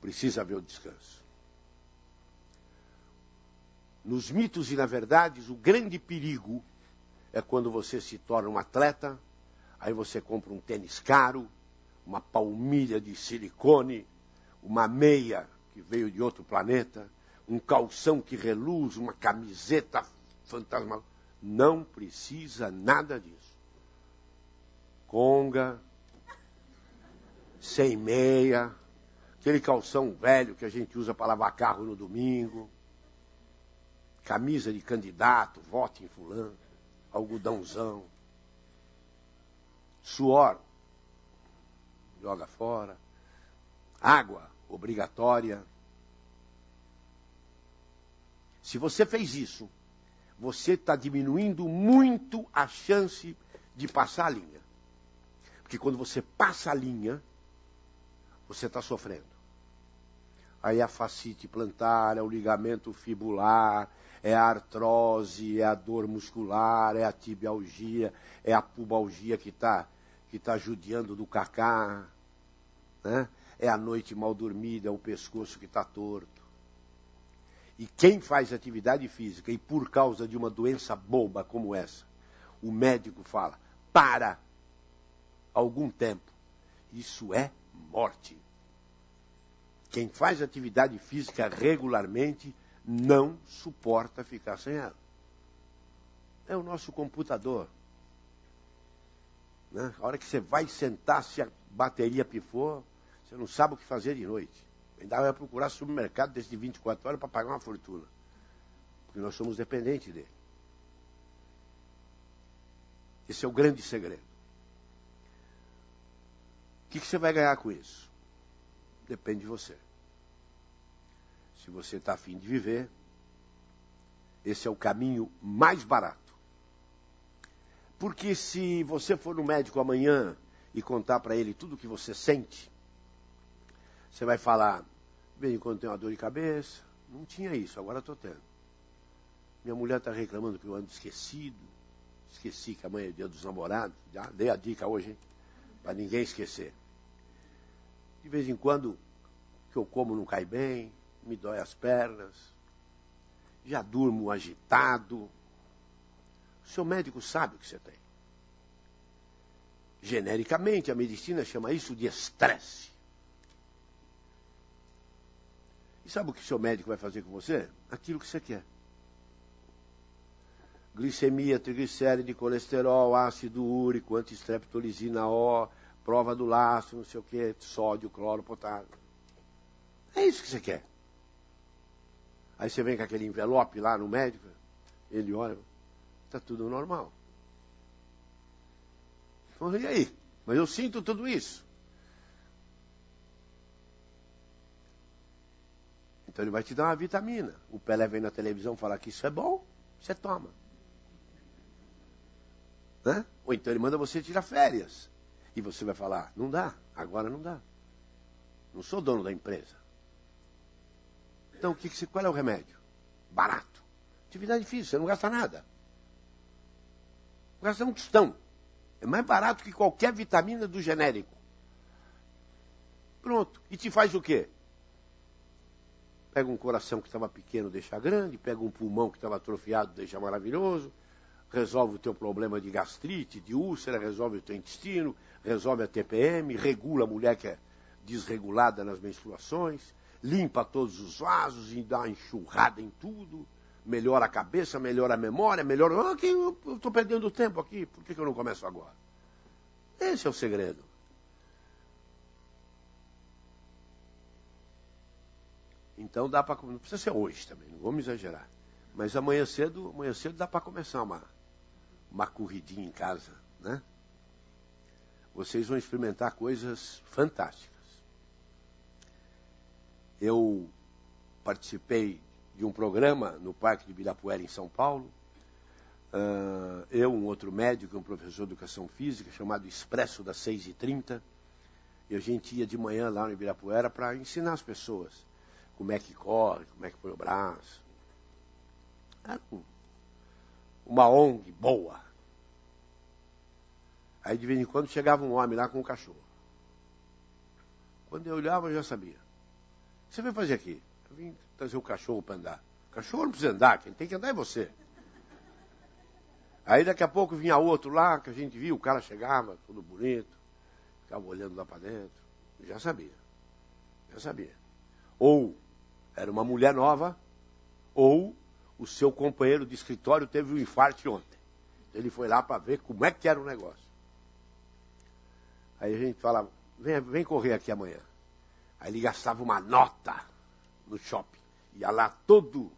Precisa haver o descanso. Nos mitos e na verdade, o grande perigo é quando você se torna um atleta, aí você compra um tênis caro, uma palmilha de silicone, uma meia que veio de outro planeta, um calção que reluz, uma camiseta fantasma. Não precisa nada disso. Conga, sem meia, aquele calção velho que a gente usa para lavar carro no domingo, camisa de candidato, vote em fulano, algodãozão, suor, joga fora, água obrigatória. Se você fez isso, você está diminuindo muito a chance de passar a linha. Porque quando você passa a linha, você está sofrendo. Aí é a fascite plantar, é o ligamento fibular, é a artrose, é a dor muscular, é a tibialgia, é a pubalgia que tá judiando do cacá, né? É a noite mal dormida, é o pescoço que está torto. E quem faz atividade física e por causa de uma doença boba como essa, o médico fala, para algum tempo, isso é morte. Quem faz atividade física regularmente não suporta ficar sem ela. É o nosso computador. Né? A hora que você vai sentar, se a bateria pifou, você não sabe o que fazer de noite. Ainda vai procurar supermercado desse de 24 horas para pagar uma fortuna. Porque nós somos dependentes dele. Esse é o grande segredo. O que você vai ganhar com isso? Depende de você. Se você está afim de viver, esse é o caminho mais barato. Porque se você for no médico amanhã e contar para ele tudo o que você sente, você vai falar, de vez em quando tem uma dor de cabeça, não tinha isso, agora estou tendo. Minha mulher está reclamando que eu ando esquecido, esqueci que amanhã é dia dos namorados, já dei a dica hoje, hein? Para ninguém esquecer. De vez em quando, o que eu como não cai bem, me dói as pernas, já durmo agitado. O seu médico sabe o que você tem. Genericamente, a medicina chama isso de estresse. E sabe o que o seu médico vai fazer com você? Aquilo que você quer. Glicemia, triglicéride, colesterol, ácido úrico, antistreptolizina O, prova do lastro, não sei o que, sódio, cloro, potássio. É isso que você quer. Aí você vem com aquele envelope lá no médico, ele olha, está tudo normal. Então, e aí? Mas eu sinto tudo isso. Então ele vai te dar uma vitamina. O Pelé vem na televisão falar que isso é bom, você toma. Né? Ou então ele manda você tirar férias. E você vai falar, não dá, agora não dá. Não sou dono da empresa. Então qual é o remédio? Barato. Atividade física, você não gasta nada. Não gasta um tostão. É mais barato que qualquer vitamina do genérico. Pronto. E te faz o quê? Pega um coração que estava pequeno, deixa grande. Pega um pulmão que estava atrofiado, deixa maravilhoso. Resolve o teu problema de gastrite, de úlcera, resolve o teu intestino, resolve a TPM, regula a mulher que é desregulada nas menstruações, limpa todos os vasos e dá uma enxurrada em tudo, melhora a cabeça, melhora a memória, melhora... eu estou perdendo tempo aqui, por que eu não começo agora? Esse é o segredo. Então dá para... Não precisa ser hoje também, não vamos exagerar. Mas amanhã cedo dá para começar uma corridinha em casa, né? Vocês vão experimentar coisas fantásticas. Eu participei de um programa no Parque de Ibirapuera, em São Paulo. Um outro médico, um professor de educação física, chamado Expresso das 6h30. E a gente ia de manhã lá no Ibirapuera para ensinar as pessoas como é que corre, como é que põe o braço. Era uma ONG boa. Aí de vez em quando chegava um homem lá com um cachorro. Quando eu olhava, eu já sabia. O que você veio fazer aqui? Eu vim trazer o cachorro para andar. O cachorro não precisa andar, quem tem que andar é você. Aí daqui a pouco vinha outro lá, que a gente viu, o cara chegava, tudo bonito, ficava olhando lá para dentro. Eu já sabia. Ou era uma mulher nova, ou o seu companheiro de escritório teve um infarto ontem. Ele foi lá para ver como é que era o negócio. Aí a gente falava, vem correr aqui amanhã. Aí ele gastava uma nota no shopping. Ia lá todo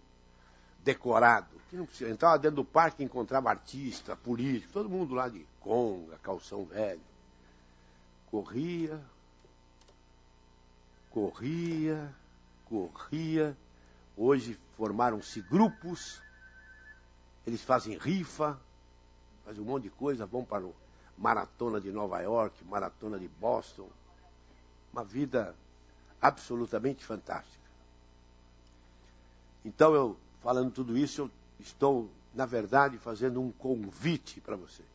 decorado. Que não precisa. Entrava dentro do parque e encontrava artista, político, todo mundo lá de conga, calção velho. Corria. Hoje formaram-se grupos. Eles fazem rifa, fazem um monte de coisa, vão para o maratona de Nova York, maratona de Boston. Uma vida absolutamente fantástica. Então, eu falando tudo isso, eu estou, na verdade, fazendo um convite para vocês.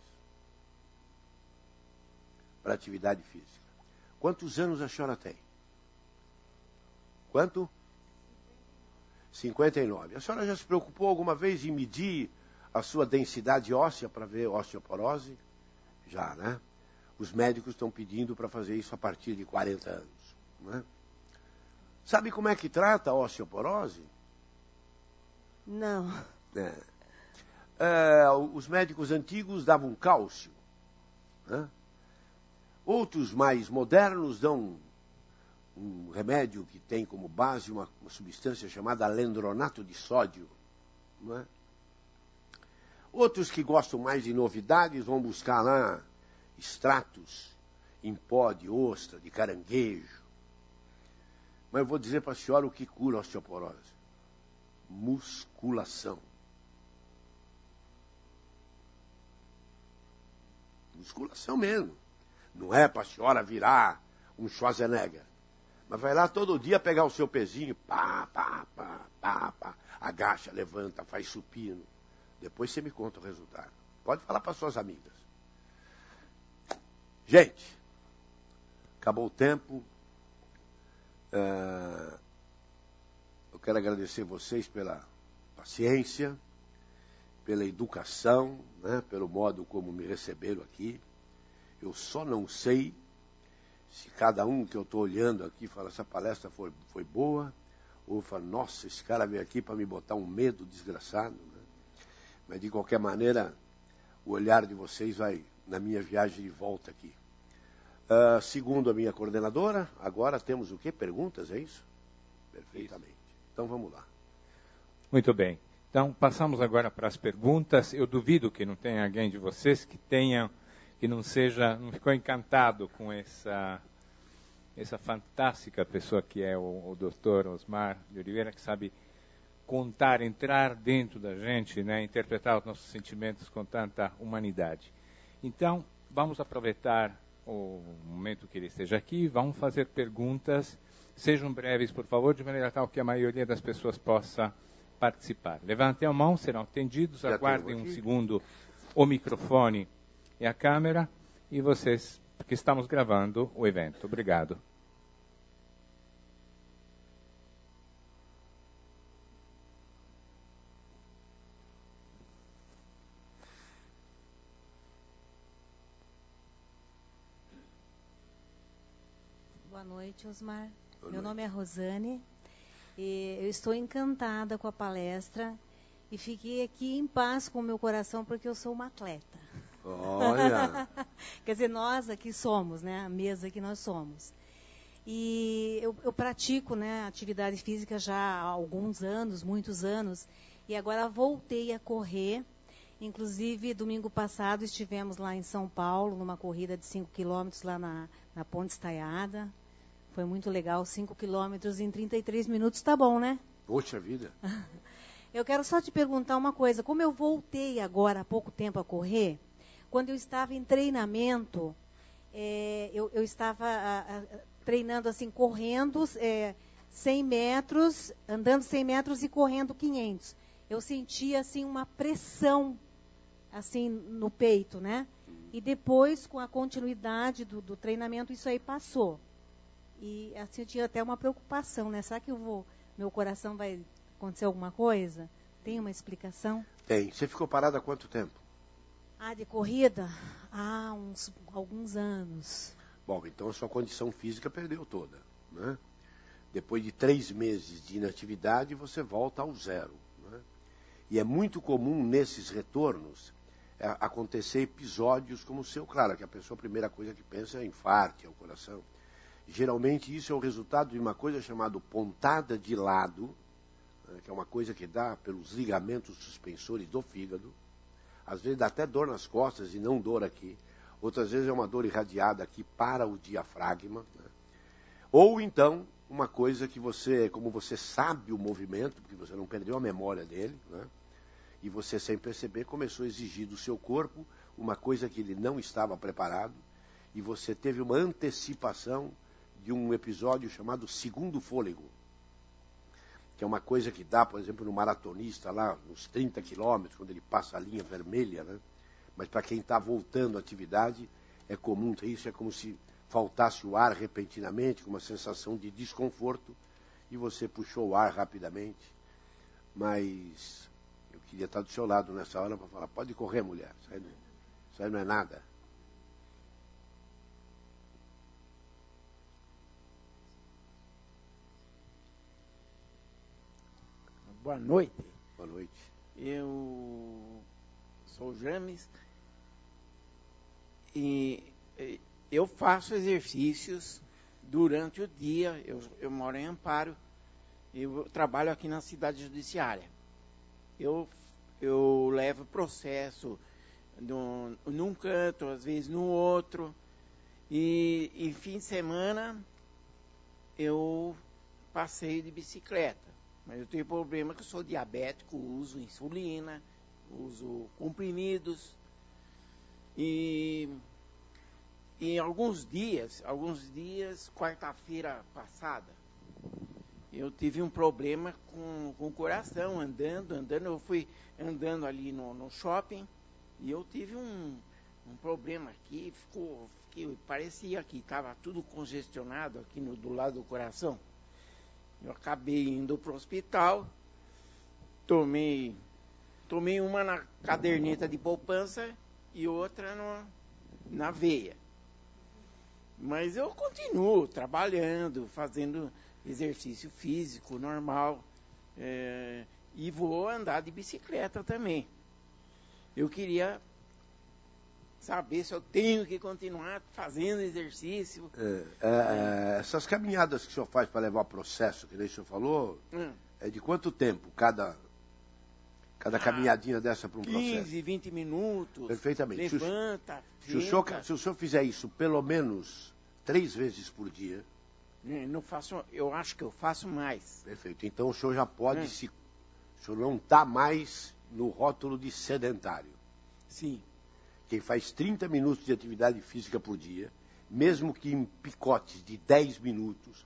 Para atividade física. Quantos anos a senhora tem? Quanto? 59. A senhora já se preocupou alguma vez em medir a sua densidade óssea para ver osteoporose? já, né? Os médicos estão pedindo para fazer isso a partir de 40 anos. Né? Sabe como é que trata a osteoporose? Não. Os médicos antigos davam cálcio. Né? Outros mais modernos dão um remédio que tem como base uma substância chamada alendronato de sódio. Não é? Outros que gostam mais de novidades vão buscar lá extratos em pó de ostra, de caranguejo. Mas eu vou dizer para a senhora o que cura a osteoporose. Musculação. Musculação mesmo. Não é para a senhora virar um Schwarzenegger. Mas vai lá todo dia pegar o seu pezinho, pá, agacha, levanta, faz supino. Depois você me conta o resultado. Pode falar para suas amigas. Gente, acabou o tempo. Eu quero agradecer vocês pela paciência, pela educação, né, pelo modo como me receberam aqui. Eu só não sei se cada um que eu estou olhando aqui fala, essa palestra foi boa, ou fala, nossa, esse cara veio aqui para me botar um medo desgraçado. Né? Mas, de qualquer maneira, o olhar de vocês vai na minha viagem de volta aqui. Segundo a minha coordenadora, agora temos o quê? Perguntas, é isso? Perfeitamente. Então, vamos lá. Muito bem. Então, passamos agora para as perguntas. Eu duvido que não tenha alguém de vocês que não ficou encantado com essa fantástica pessoa que é o Dr. Osmar de Oliveira, que sabe contar, entrar dentro da gente, né, interpretar os nossos sentimentos com tanta humanidade. Então, vamos aproveitar o momento que ele esteja aqui, vamos fazer perguntas, sejam breves, por favor, de maneira tal que a maioria das pessoas possa participar. Levantem a mão, serão atendidos, aguardem um segundo o microfone e a câmera, e vocês, porque estamos gravando o evento. Obrigado. Boa noite, Osmar. Meu nome é Rosane e eu estou encantada com a palestra e fiquei aqui em paz com o meu coração porque eu sou uma atleta. Olha! Quer dizer, nós aqui somos, né? A mesa que nós somos. E eu pratico, né, atividade física já há alguns anos, muitos anos, e agora voltei a correr. Inclusive, domingo passado estivemos lá em São Paulo, numa corrida de 5 quilômetros lá na Ponte Estaiada. Foi muito legal, 5 quilômetros em 33 minutos, tá bom, né? Poxa vida! Eu quero só te perguntar uma coisa. Como eu voltei agora há pouco tempo a correr, quando eu estava em treinamento, eu estava treinando assim, correndo 100 metros, andando 100 metros e correndo 500. Eu sentia assim uma pressão assim no peito, né? E depois, com a continuidade do treinamento, isso aí passou. E assim, eu tinha até uma preocupação, né? Será que meu coração vai acontecer alguma coisa? Tem uma explicação? Tem. Você ficou parado há quanto tempo? De corrida? Alguns anos. Bom, então a sua condição física perdeu toda, né? Depois de 3 meses de inatividade, você volta ao zero. Né? E é muito comum nesses retornos acontecer episódios como o seu. Claro que a pessoa, a primeira coisa que pensa é infarto, é o coração. Geralmente isso é o resultado de uma coisa chamada pontada de lado, né, que é uma coisa que dá pelos ligamentos suspensores do fígado. Às vezes dá até dor nas costas e não dor aqui. Outras vezes é uma dor irradiada aqui para o diafragma. Né? Ou então, uma coisa que como você sabe o movimento, porque você não perdeu a memória dele, né? E você, sem perceber, começou a exigir do seu corpo uma coisa que ele não estava preparado, e você teve uma antecipação de um episódio chamado segundo fôlego, que é uma coisa que dá, por exemplo, no maratonista lá, nos 30 quilômetros, quando ele passa a linha vermelha, né? Mas para quem está voltando à atividade, é comum ter isso, é como se faltasse o ar repentinamente, com uma sensação de desconforto, e você puxou o ar rapidamente. Mas eu queria estar do seu lado nessa hora para falar, pode correr, mulher, isso aí não é nada. Boa noite. Boa noite. Eu sou o James e eu faço exercícios durante o dia. Eu moro em Amparo e eu trabalho aqui na cidade judiciária. Eu levo processo num canto, às vezes no outro. E em fim de semana eu passeio de bicicleta. Mas eu tenho problema que eu sou diabético, uso insulina, uso comprimidos. E alguns dias, quarta-feira passada, eu tive um problema com o coração, andando. Eu fui andando ali no shopping e eu tive um problema aqui, parecia que estava tudo congestionado aqui do lado do coração. Eu acabei indo para o hospital, tomei uma na caderneta de poupança e outra na veia. Mas eu continuo trabalhando, fazendo exercício físico normal, e vou andar de bicicleta também. Eu queria saber se eu tenho que continuar fazendo exercício. Essas caminhadas que o senhor faz para levar o processo, que nem o senhor falou, é de quanto tempo cada caminhadinha dessa para um 15, processo? 20 minutos. Perfeitamente. Levanta, se o senhor fizer isso pelo menos 3 vezes por dia... Não faço, eu acho que eu faço mais. Perfeito. Então o senhor já pode o senhor não está mais no rótulo de sedentário. Sim. Quem faz 30 minutos de atividade física por dia, mesmo que em picotes de 10 minutos,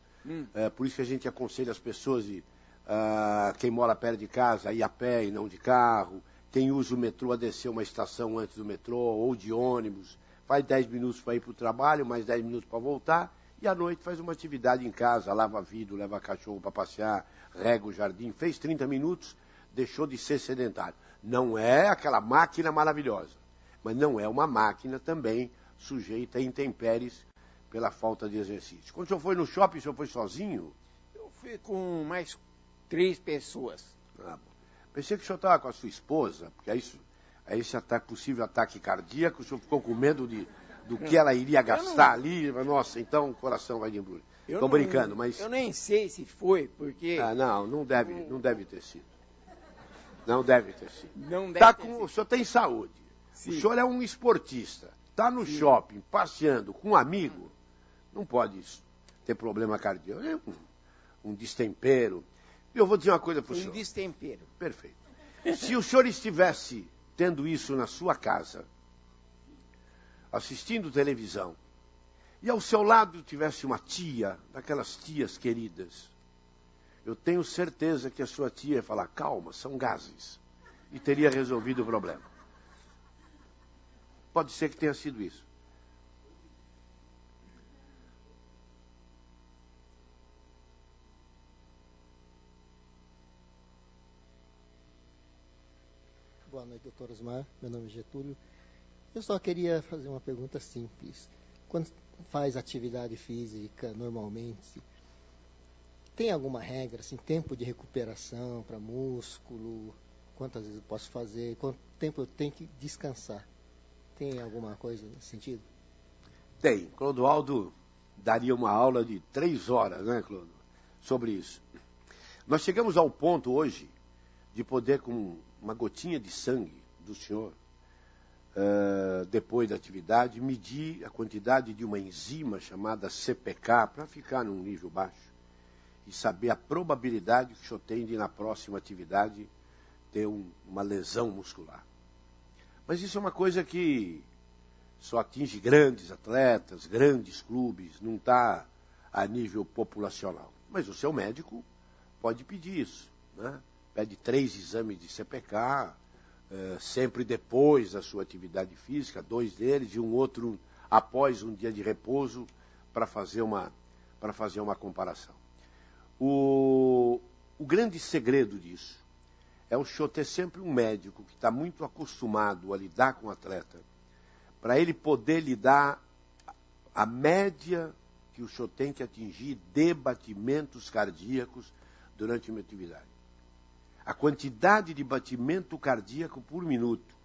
por isso que a gente aconselha as pessoas, quem mora perto de casa, a ir a pé e não de carro, quem usa o metrô a descer uma estação antes do metrô, ou de ônibus, faz 10 minutos para ir para o trabalho, mais 10 minutos para voltar, e à noite faz uma atividade em casa, lava vidro, leva cachorro para passear, rega o jardim, fez 30 minutos, deixou de ser sedentário. Não é aquela máquina maravilhosa, mas não é uma máquina também sujeita a intempéries pela falta de exercício. Quando o senhor foi no shopping, o senhor foi sozinho? Eu fui com mais 3 pessoas. Pensei que o senhor estava com a sua esposa, porque aí esse possível ataque cardíaco, o senhor ficou com medo do que ela iria gastar ali. Nossa, então o coração vai de embrulho. Estou brincando, mas... Eu nem sei se foi, porque... não deve ter sido. Não deve ter sido. Não deve ter sido. O senhor tem saúde. Sim. O senhor é um esportista. Está no shopping, passeando com um amigo, não pode ter problema cardíaco. É um destempero. Eu vou dizer uma coisa para o senhor. Um destempero. Perfeito. Se o senhor estivesse tendo isso na sua casa, assistindo televisão, e ao seu lado tivesse uma tia, daquelas tias queridas, eu tenho certeza que a sua tia ia falar, calma, são gases, e teria resolvido o problema. Pode ser que tenha sido isso. Boa noite, doutor Osmar. Meu nome é Getúlio. Eu só queria fazer uma pergunta simples. Quando faz atividade física normalmente, tem alguma regra, assim, tempo de recuperação para músculo? Quantas vezes eu posso fazer? Quanto tempo eu tenho que descansar? Tem alguma coisa nesse sentido? Tem. Clodoaldo daria uma aula de 3 horas, né, Clodo, sobre isso. Nós chegamos ao ponto hoje de poder, com uma gotinha de sangue do senhor, depois da atividade, medir a quantidade de uma enzima chamada CPK, para ficar num nível baixo, e saber a probabilidade que o senhor tem de, na próxima atividade, ter uma lesão muscular. Mas isso é uma coisa que só atinge grandes atletas, grandes clubes, não está a nível populacional. Mas o seu médico pode pedir isso, né? Pede 3 exames de CPK, sempre depois da sua atividade física, 2 deles, e um outro após um dia de repouso, para fazer uma comparação. O grande segredo disso é o senhor ter sempre um médico que está muito acostumado a lidar com o atleta, para ele poder lhe dar a média que o senhor tem que atingir de batimentos cardíacos durante uma atividade. A quantidade de batimento cardíaco por minuto,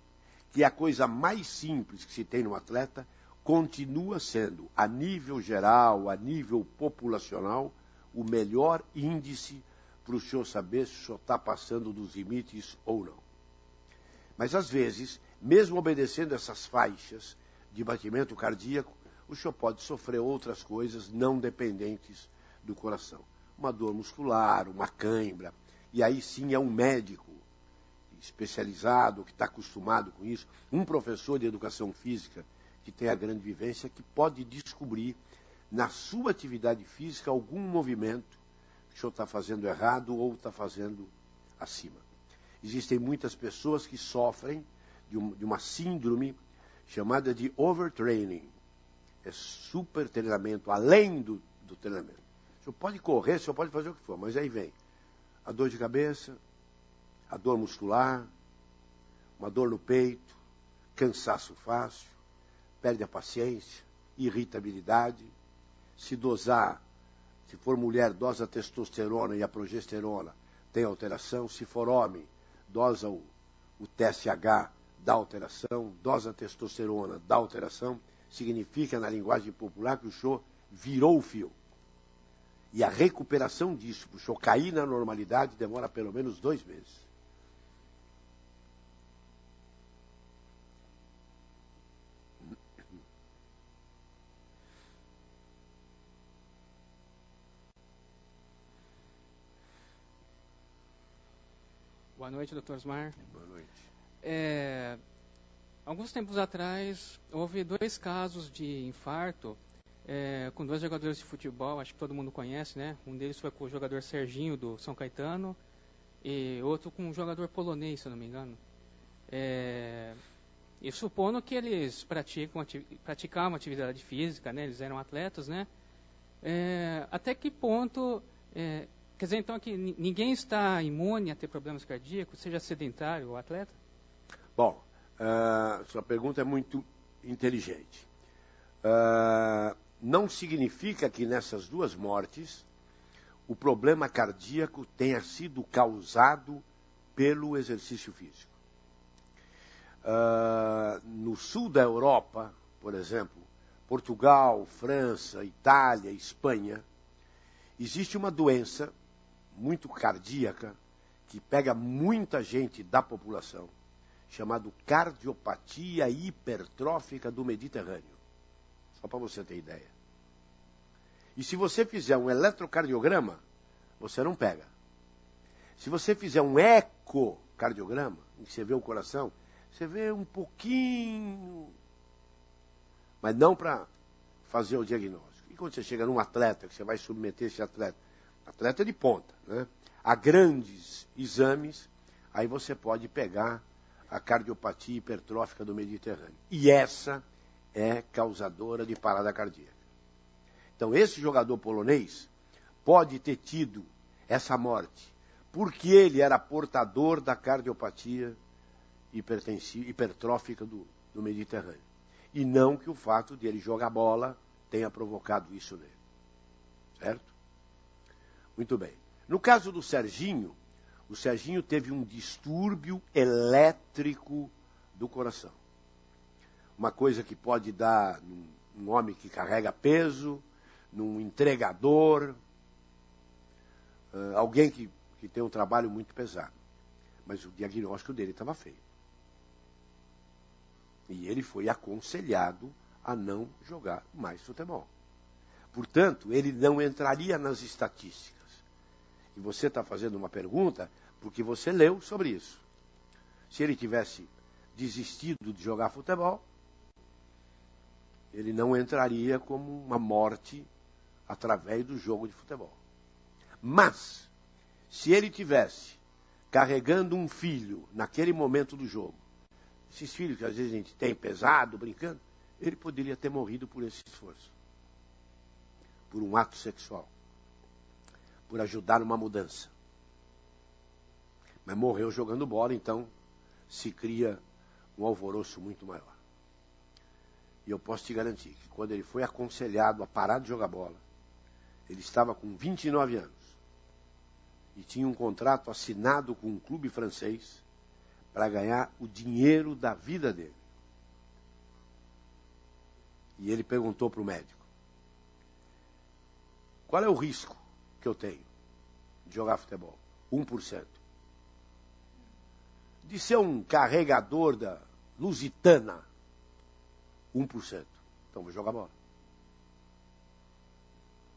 que é a coisa mais simples que se tem no atleta, continua sendo, a nível geral, a nível populacional, o melhor índice para o senhor saber se o senhor está passando dos limites ou não. Mas, às vezes, mesmo obedecendo essas faixas de batimento cardíaco, o senhor pode sofrer outras coisas não dependentes do coração. Uma dor muscular, uma cãibra, e aí sim é um médico especializado, que está acostumado com isso, um professor de educação física que tem a grande vivência, que pode descobrir na sua atividade física algum movimento que o senhor está fazendo errado ou está fazendo acima. Existem muitas pessoas que sofrem de uma síndrome chamada de overtraining. É super treinamento, além do treinamento. O senhor pode correr, o senhor pode fazer o que for, mas aí vem a dor de cabeça, a dor muscular, uma dor no peito, cansaço fácil, perde a paciência, irritabilidade. Se dosar, se for mulher, dosa a testosterona e a progesterona, tem alteração. Se for homem, dosa o TSH, dá alteração. Dosa a testosterona, dá alteração. Significa, na linguagem popular, que o senhor virou o fio. E a recuperação disso, para o senhor cair na normalidade, demora pelo menos 2 meses. Boa noite, Dr. Osmar. Boa noite. Alguns tempos atrás, houve 2 casos de infarto com 2 jogadores de futebol, acho que todo mundo conhece, né? Um deles foi com o jogador Serginho, do São Caetano, e outro com um jogador polonês, se eu não me engano. E supondo que eles praticavam atividade física, né? Eles eram atletas, né? Até que ponto... Quer dizer, então, que ninguém está imune a ter problemas cardíacos, seja sedentário ou atleta? Bom, sua pergunta é muito inteligente. Não significa que nessas 2 mortes o problema cardíaco tenha sido causado pelo exercício físico. No sul da Europa, por exemplo, Portugal, França, Itália, Espanha, existe uma doença muito cardíaca, que pega muita gente da população, chamado cardiopatia hipertrófica do Mediterrâneo. Só para você ter ideia. E se você fizer um eletrocardiograma, você não pega. Se você fizer um ecocardiograma, em que você vê o coração, você vê um pouquinho, mas não para fazer o diagnóstico. E quando você chega num atleta, que você vai submeter esse atleta de ponta, né, a grandes exames, aí você pode pegar a cardiopatia hipertrófica do Mediterrâneo. E essa é causadora de parada cardíaca. Então, esse jogador polonês pode ter tido essa morte porque ele era portador da cardiopatia hipertrófica do Mediterrâneo. E não que o fato de ele jogar bola tenha provocado isso nele. Certo? Muito bem. No caso do Serginho, o Serginho teve um distúrbio elétrico do coração. Uma coisa que pode dar num homem que carrega peso, num entregador, alguém que tem um trabalho muito pesado. Mas o diagnóstico dele estava feio. E ele foi aconselhado a não jogar mais futebol. Portanto, ele não entraria nas estatísticas. E você está fazendo uma pergunta porque você leu sobre isso. Se ele tivesse desistido de jogar futebol, ele não entraria como uma morte através do jogo de futebol. Mas, se ele tivesse carregando um filho naquele momento do jogo, esses filhos que às vezes a gente tem pesado, brincando, ele poderia ter morrido por esse esforço. Por um ato sexual. Por ajudar numa mudança. Mas morreu jogando bola, então se cria um alvoroço muito maior. E eu posso te garantir que quando ele foi aconselhado a parar de jogar bola, ele estava com 29 anos. e tinha um contrato assinado com um clube francês para ganhar o dinheiro da vida dele. E ele perguntou para o médico: qual é o risco que eu tenho de jogar futebol? 1%. De ser um carregador da Lusitana? 1%. Então vou jogar bola.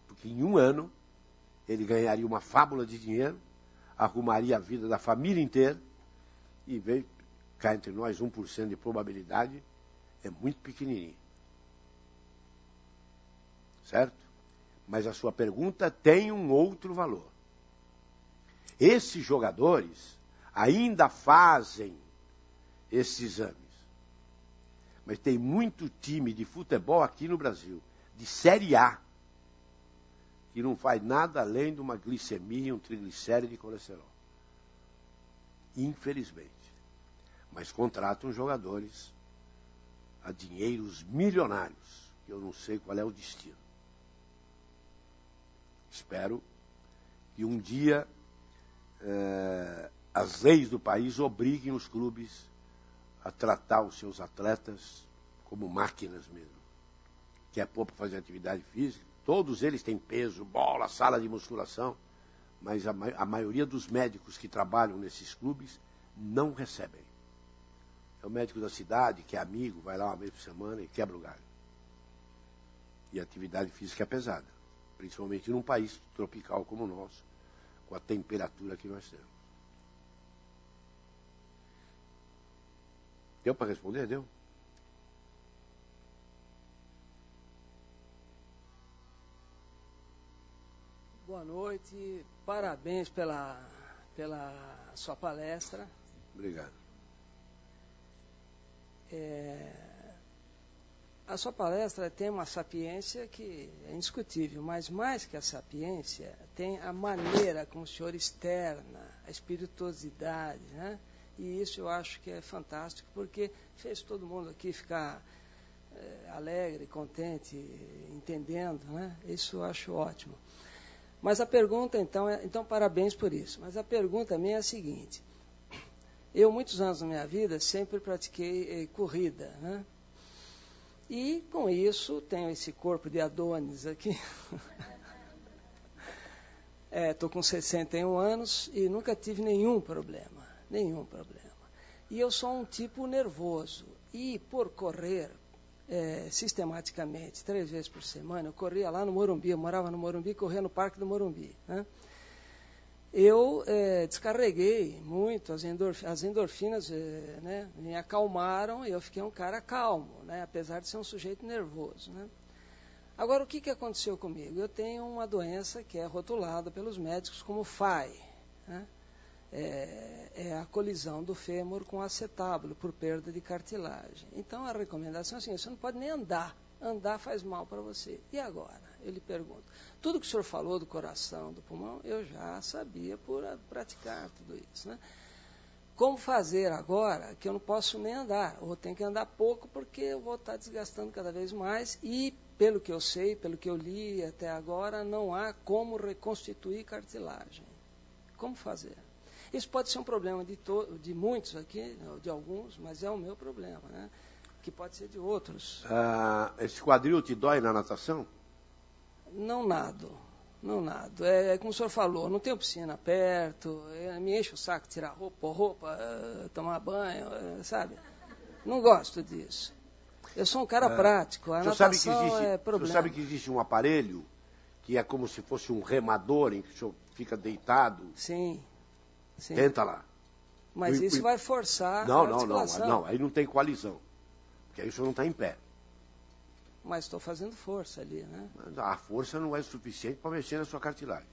Porque em um ano ele ganharia uma fábula de dinheiro, arrumaria a vida da família inteira, e veio cá entre nós 1% de probabilidade é muito pequenininho. Certo? Mas a sua pergunta tem um outro valor. Esses jogadores ainda fazem esses exames. Mas tem muito time de futebol aqui no Brasil, de Série A, que não faz nada além de uma glicemia, um triglicéride e colesterol. Infelizmente. Mas contratam jogadores a dinheiros milionários, que eu não sei qual é o destino. Espero que um dia as leis do país obriguem os clubes a tratar os seus atletas como máquinas mesmo. Que é pôr para fazer atividade física. Todos eles têm peso, bola, sala de musculação, mas a maioria dos médicos que trabalham nesses clubes não recebem. É o médico da cidade, que é amigo, vai lá uma vez por semana e quebra o galho. E a atividade física é pesada, principalmente num país tropical como o nosso, com a temperatura que nós temos. Deu para responder? Deu? Boa noite, parabéns pela sua palestra. Obrigado. A sua palestra tem uma sapiência que é indiscutível, mas mais que a sapiência, tem a maneira como o senhor externa, a espirituosidade, né? E isso eu acho que é fantástico, porque fez todo mundo aqui ficar alegre, contente, entendendo, né? Isso eu acho ótimo. Mas a pergunta, então parabéns por isso. Mas a pergunta minha é a seguinte: eu, muitos anos na minha vida, sempre pratiquei corrida, né? E, com isso, tenho esse corpo de Adonis aqui. Estou com 61 anos e nunca tive nenhum problema. Nenhum problema. E eu sou um tipo nervoso. E, por correr sistematicamente, 3 vezes por semana, eu corria lá no Morumbi, eu morava no Morumbi, corria no Parque do Morumbi, né? Eu descarreguei muito, as endorfinas né, me acalmaram e eu fiquei um cara calmo, né, apesar de ser um sujeito nervoso, né. Agora, o que aconteceu comigo? Eu tenho uma doença que é rotulada pelos médicos como FAI, né, é a colisão do fêmur com acetábulo por perda de cartilagem. Então, a recomendação é assim: você não pode nem andar. Andar faz mal para você. E agora? Eu lhe pergunto. Tudo que o senhor falou do coração, do pulmão, eu já sabia por praticar tudo isso, né? Como fazer agora que eu não posso nem andar? Ou tenho que andar pouco porque eu vou estar desgastando cada vez mais e, pelo que eu sei, pelo que eu li até agora, não há como reconstituir cartilagem. Como fazer? Isso pode ser um problema de muitos aqui, de alguns, mas é o meu problema, né? Que pode ser de outros. Esse quadril te dói na natação? Não nado. É como o senhor falou, não tenho piscina perto, me enche o saco tirar roupa, tomar banho, sabe? Não gosto disso. Eu sou um cara prático, a natação é problema. Você sabe que existe um aparelho que é como se fosse um remador em que o senhor fica deitado? Sim. Tenta lá. Mas isso vai forçar a articulação. Não, aí não tem coalizão. Porque aí o senhor não está em pé. Mas estou fazendo força ali, né? Mas a força não é suficiente para mexer na sua cartilagem.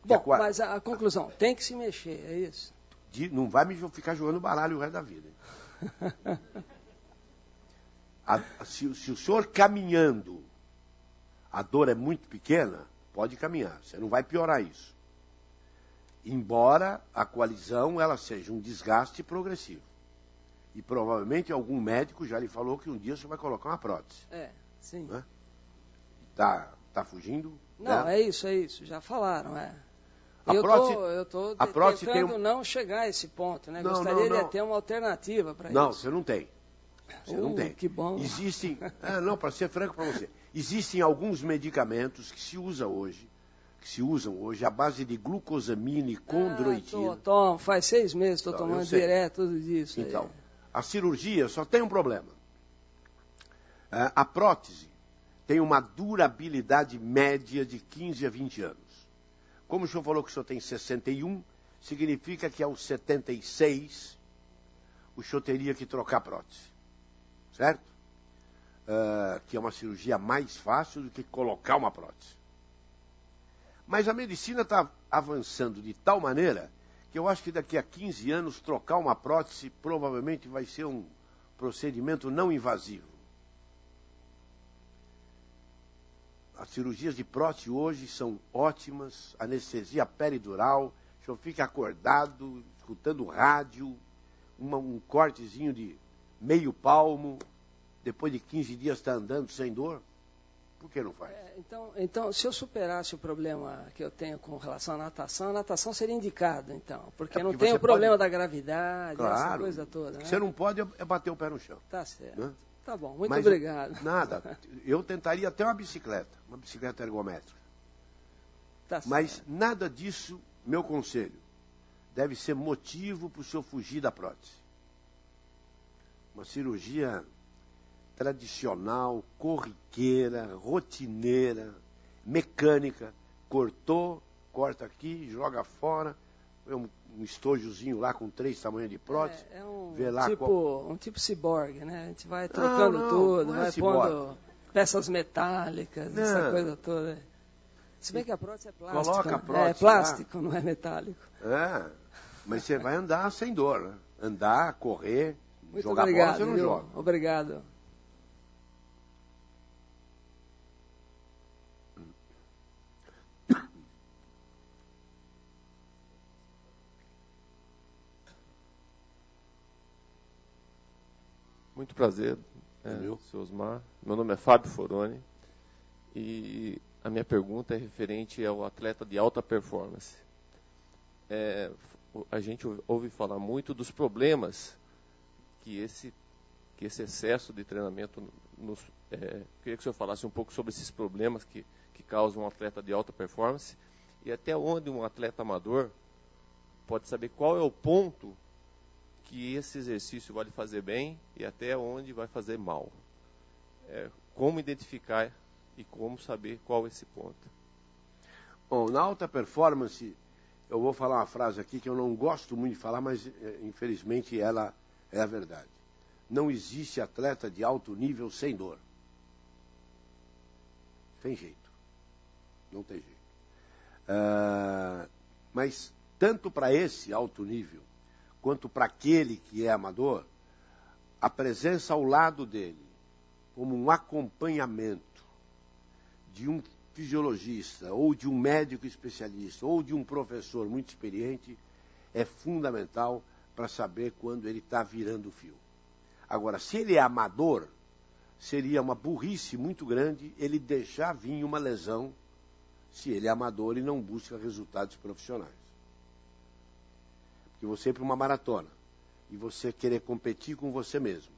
Bom, mas a conclusão, tem que se mexer, é isso? Não vai me ficar jogando baralho o resto da vida. Se o senhor caminhando, a dor é muito pequena, pode caminhar. Você não vai piorar isso. Embora a coalizão ela seja um desgaste progressivo. E provavelmente algum médico já lhe falou que um dia você vai colocar uma prótese. Sim. Tá fugindo? Não, é isso, já falaram, Eu estou tentando tem não chegar a esse ponto, né? Não, Gostaria não. de ter uma alternativa para isso. Não, você não tem. Você não tem. Que bom. Existem, para ser franco para você, existem alguns medicamentos que se usam hoje à base de glucosamina e condroitina. Tomo, faz 6 meses estou tomando direto tudo isso. Então, a cirurgia só tem um problema. A prótese tem uma durabilidade média de 15 a 20 anos. Como o senhor falou que o senhor tem 61, significa que aos 76 o senhor teria que trocar a prótese. Certo? Que é uma cirurgia mais fácil do que colocar uma prótese. Mas a medicina está avançando de tal maneira que eu acho que daqui a 15 anos trocar uma prótese provavelmente vai ser um procedimento não invasivo. As cirurgias de prótese hoje são ótimas, anestesia peridural, o senhor fica acordado, escutando rádio, um cortezinho de meio palmo, depois de 15 dias está andando sem dor. Por que não faz? Então, se eu superasse o problema que eu tenho com relação à natação, a natação seria indicada, então. Porque não tem o problema da gravidade, essa coisa toda. O que você não pode é bater o pé no chão. Tá certo. Né? Tá bom, muito obrigado. Nada. Eu tentaria até uma bicicleta ergométrica. Tá certo. Mas nada disso, meu conselho, deve ser motivo para o senhor fugir da prótese. Uma cirurgia tradicional, corriqueira, rotineira, mecânica, corta aqui, joga fora, um estojozinho lá com 3 tamanhos de prótese. Um tipo ciborgue, né? A gente vai trocando tudo, vai pondo peças metálicas, essa coisa toda. Se bem que a prótese é plástica. Coloca a prótese. É plástico, não é metálico. Mas você vai andar sem dor, né? Andar, correr, muito jogar obrigado, bola, você não joga. Obrigado. Muito prazer, Sr. Osmar. Meu nome é Fábio Foroni e a minha pergunta é referente ao atleta de alta performance. A gente ouve falar muito dos problemas que esse excesso de treinamento queria que o senhor falasse um pouco sobre esses problemas que causam um atleta de alta performance e até onde um atleta amador pode saber qual é o ponto que esse exercício vai lhe fazer bem e até onde vai fazer mal. Como identificar e como saber qual é esse ponto. Bom, na alta performance, eu vou falar uma frase aqui que eu não gosto muito de falar, mas infelizmente ela é a verdade. Não existe atleta de alto nível sem dor. Tem jeito. Não tem jeito. Mas tanto para esse alto nível, quanto para aquele que é amador, a presença ao lado dele, como um acompanhamento de um fisiologista, ou de um médico especialista, ou de um professor muito experiente, é fundamental para saber quando ele está virando o fio. Agora, se ele é amador, seria uma burrice muito grande ele deixar vir uma lesão, se ele é amador e não busca resultados profissionais. Porque você ir para uma maratona e você querer competir com você mesmo.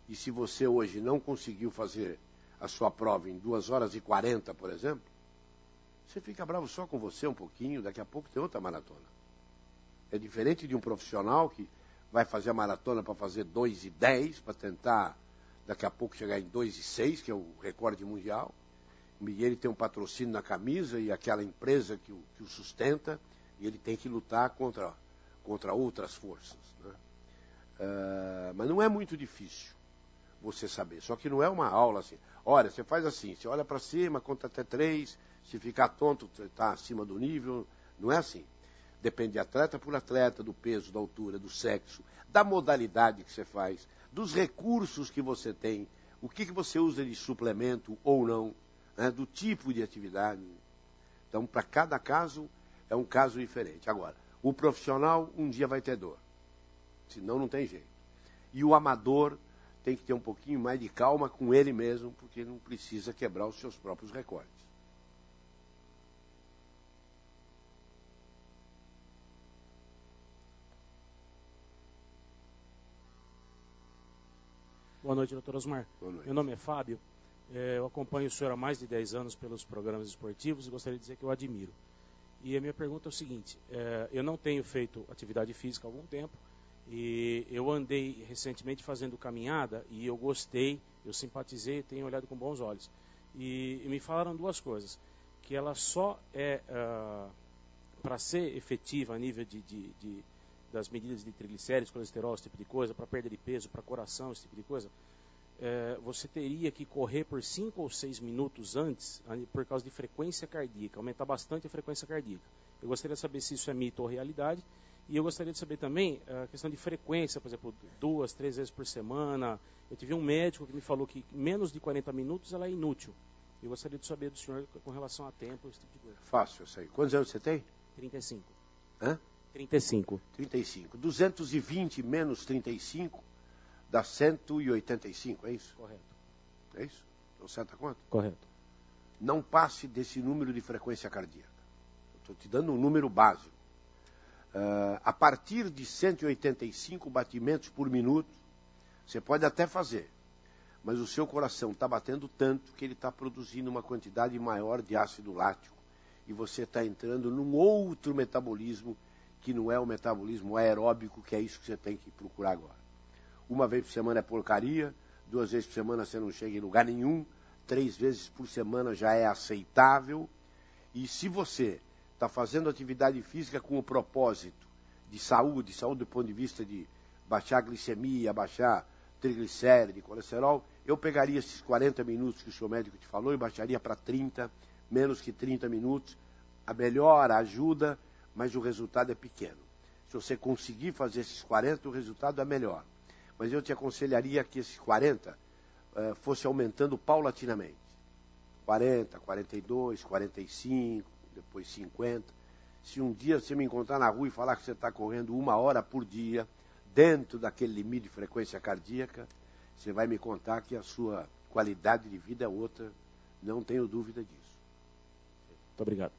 E se você hoje não conseguiu fazer a sua prova em 2 horas e 40, por exemplo, você fica bravo só com você um pouquinho, daqui a pouco tem outra maratona. É diferente de um profissional que vai fazer a maratona para fazer 2:10, para tentar daqui a pouco chegar em 2:06, que é o recorde mundial. E ele tem um patrocínio na camisa e aquela empresa que o sustenta, e ele tem que lutar contra outras forças. Né? Mas não é muito difícil você saber. Só que não é uma aula assim. Olha, você faz assim, você olha para cima, conta até 3, se ficar tonto, você está acima do nível. Não é assim. Depende de atleta por atleta, do peso, da altura, do sexo, da modalidade que você faz, dos recursos que você tem, o que você usa de suplemento ou não, né, do tipo de atividade. Então, para cada caso, é um caso diferente. Agora, o profissional um dia vai ter dor, senão não tem jeito. E o amador tem que ter um pouquinho mais de calma com ele mesmo, porque não precisa quebrar os seus próprios recordes. Boa noite, doutor Osmar. Boa noite. Meu nome é Fábio. Eu acompanho o senhor há mais de 10 anos pelos programas esportivos e gostaria de dizer que eu admiro. E a minha pergunta é o seguinte, eu não tenho feito atividade física há algum tempo, e eu andei recentemente fazendo caminhada e eu gostei, eu simpatizei, tenho olhado com bons olhos. E me falaram duas coisas, que ela só é, para ser efetiva a nível das medidas de triglicéridos, colesterol, esse tipo de coisa, para perda de peso, para coração, esse tipo de coisa, você teria que correr por 5 ou 6 minutos antes, por causa de frequência cardíaca, aumentar bastante a frequência cardíaca. Eu gostaria de saber se isso é mito ou realidade, e eu gostaria de saber também a questão de frequência, por exemplo, 2, 3 vezes por semana. Eu tive um médico que me falou que menos de 40 minutos ela é inútil. Eu gostaria de saber do senhor com relação a tempo, esse tipo de coisa. Fácil isso aí. Quantos anos você tem? 35. Hã? 35. 35. 220 menos 35 dá 185, é isso? Correto. É isso? Então, certa conta? Correto. Não passe desse número de frequência cardíaca. Estou te dando um número básico. A partir de 185 batimentos por minuto, você pode até fazer, mas o seu coração está batendo tanto que ele está produzindo uma quantidade maior de ácido lático e você está entrando num outro metabolismo que não é o metabolismo aeróbico, que é isso que você tem que procurar agora. 1 vez por semana é porcaria, 2 vezes por semana você não chega em lugar nenhum, 3 vezes por semana já é aceitável. E se você está fazendo atividade física com o propósito de saúde do ponto de vista de baixar a glicemia, baixar triglicérides, colesterol, eu pegaria esses 40 minutos que o seu médico te falou e baixaria para 30, menos que 30 minutos. A melhora ajuda, mas o resultado é pequeno. Se você conseguir fazer esses 40, o resultado é melhor. Mas eu te aconselharia que esses 40 fosse aumentando paulatinamente. 40, 42, 45, depois 50. Se um dia você me encontrar na rua e falar que você está correndo 1 hora por dia, dentro daquele limite de frequência cardíaca, você vai me contar que a sua qualidade de vida é outra. Não tenho dúvida disso. Muito obrigado.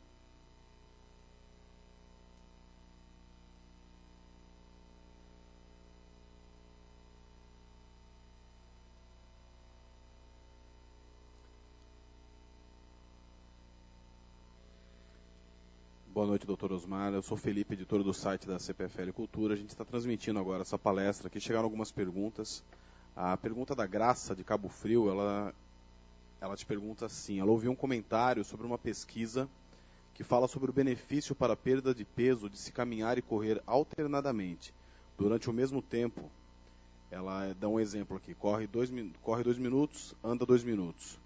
Boa noite, doutor Osmar. Eu sou Felipe, editor do site da CPFL Cultura. A gente está transmitindo agora essa palestra. Aqui chegaram algumas perguntas. A pergunta da Graça, de Cabo Frio, ela te pergunta assim. Ela ouviu um comentário sobre uma pesquisa que fala sobre o benefício para a perda de peso de se caminhar e correr alternadamente. Durante o mesmo tempo, ela dá um exemplo aqui. Corre 2 minutos, anda 2 minutos.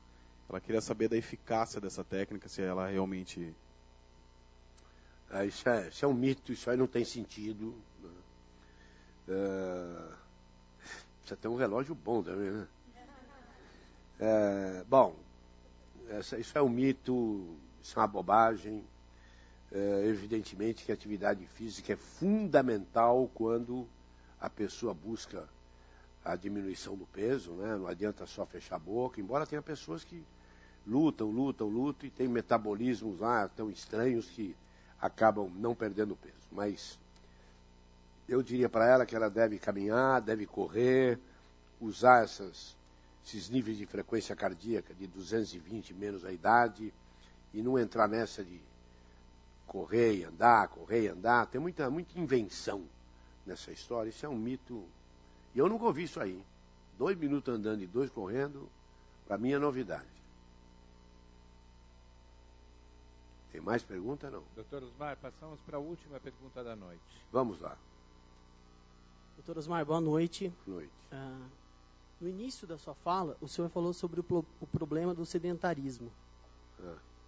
Ela queria saber da eficácia dessa técnica, se ela realmente... Isso é um mito, isso aí não tem sentido. Precisa ter um relógio bom também, né? Bom, isso é um mito, isso é uma bobagem. Evidentemente que a atividade física é fundamental quando a pessoa busca a diminuição do peso, né? Não adianta só fechar a boca, embora tenha pessoas que lutam e têm metabolismos lá tão estranhos que acabam não perdendo peso. Mas eu diria para ela que ela deve caminhar, deve correr, usar esses níveis de frequência cardíaca de 220 menos a idade e não entrar nessa de correr e andar. Tem muita invenção nessa história. Isso é um mito. E eu nunca ouvi isso aí. 2 minutos andando e 2 correndo, para mim é novidade. Tem mais pergunta, não? Doutor Osmar, passamos para a última pergunta da noite. Vamos lá. Doutor Osmar, boa noite. Boa noite. No início da sua fala, o senhor falou sobre o problema do sedentarismo.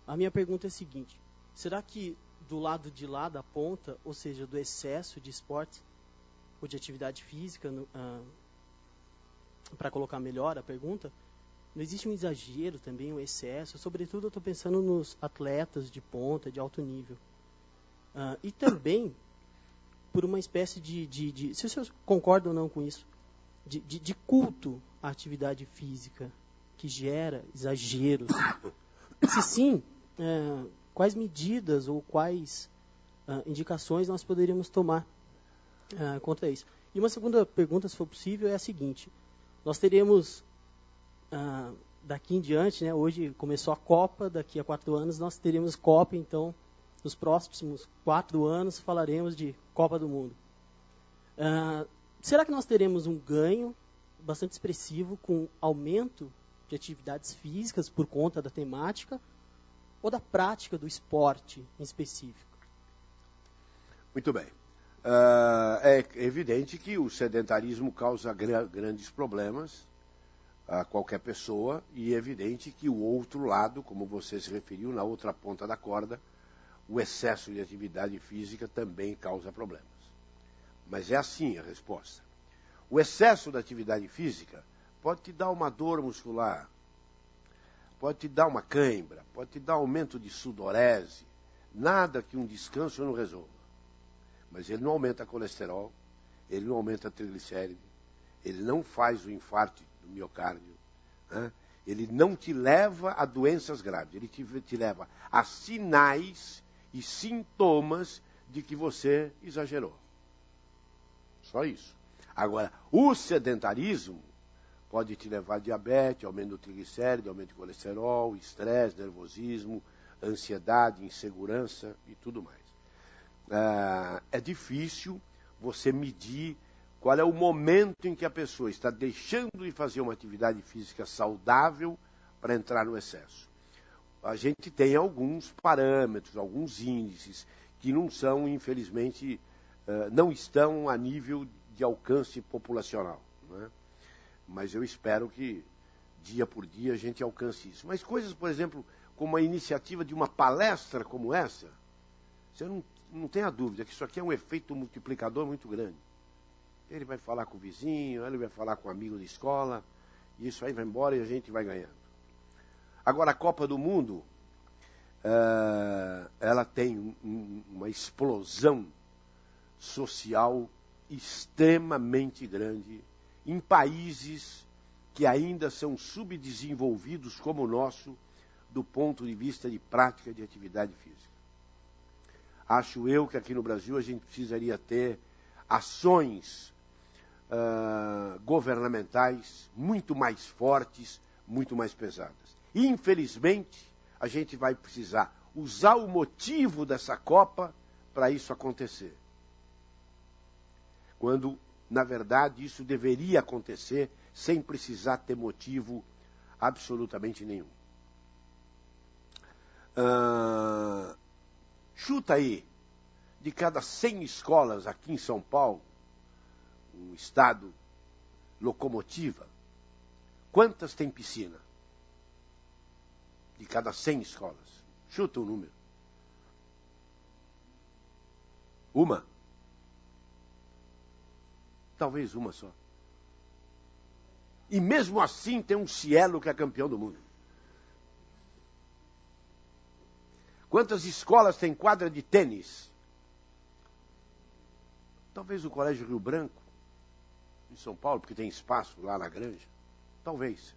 A minha pergunta é a seguinte: será que do lado de lá da ponta, ou seja, do excesso de esporte ou de atividade física, para colocar melhor a pergunta, não existe um exagero também, um excesso? Sobretudo eu estou pensando nos atletas de ponta, de alto nível. E também por uma espécie de se o senhor concorda ou não com isso, de culto à atividade física, que gera exageros. Se sim, quais medidas ou quais indicações nós poderíamos tomar contra isso? E uma segunda pergunta, se for possível, é a seguinte: nós teremos, daqui em diante, né, hoje começou a Copa, daqui a 4 anos nós teremos Copa, então, nos próximos 4 anos falaremos de Copa do Mundo. Será que nós teremos um ganho bastante expressivo com aumento de atividades físicas por conta da temática ou da prática do esporte em específico? Muito bem. É evidente que o sedentarismo causa grandes problemas a qualquer pessoa, e é evidente que o outro lado, como você se referiu, na outra ponta da corda, o excesso de atividade física também causa problemas. Mas é assim a resposta. O excesso da atividade física pode te dar uma dor muscular, pode te dar uma cãibra, pode te dar aumento de sudorese, nada que um descanso não resolva. Mas ele não aumenta colesterol, ele não aumenta triglicéride, ele não faz o infarto do miocárdio, né? Ele não te leva a doenças graves, ele te leva a sinais e sintomas de que você exagerou. Só isso. Agora, o sedentarismo pode te levar a diabetes, aumento do triglicéride, aumento de colesterol, estresse, nervosismo, ansiedade, insegurança e tudo mais. É difícil você medir qual é o momento em que a pessoa está deixando de fazer uma atividade física saudável para entrar no excesso. A gente tem alguns parâmetros, alguns índices que não são, infelizmente, não estão a nível de alcance populacional, né? Mas eu espero que dia por dia a gente alcance isso. Mas coisas, por exemplo, como a iniciativa de uma palestra como essa, você não tem a dúvida que isso aqui é um efeito multiplicador muito grande. Ele vai falar com o vizinho, ele vai falar com o amigo de escola, e isso aí vai embora e a gente vai ganhando. Agora, a Copa do Mundo, ela tem uma explosão social extremamente grande em países que ainda são subdesenvolvidos como o nosso, do ponto de vista de prática de atividade física. Acho eu que aqui no Brasil a gente precisaria ter ações governamentais muito mais fortes, muito mais pesadas. Infelizmente, a gente vai precisar usar o motivo dessa Copa para isso acontecer. Quando, na verdade, isso deveria acontecer sem precisar ter motivo absolutamente nenhum. Chuta aí, de cada 100 escolas aqui em São Paulo, um estado locomotiva, quantas tem piscina? De cada 100 escolas. Chuta o número. Uma? Talvez uma só. E mesmo assim tem um Cielo que é campeão do mundo. Quantas escolas tem quadra de tênis? Talvez o Colégio Rio Branco, em São Paulo, porque tem espaço lá na Granja. Talvez.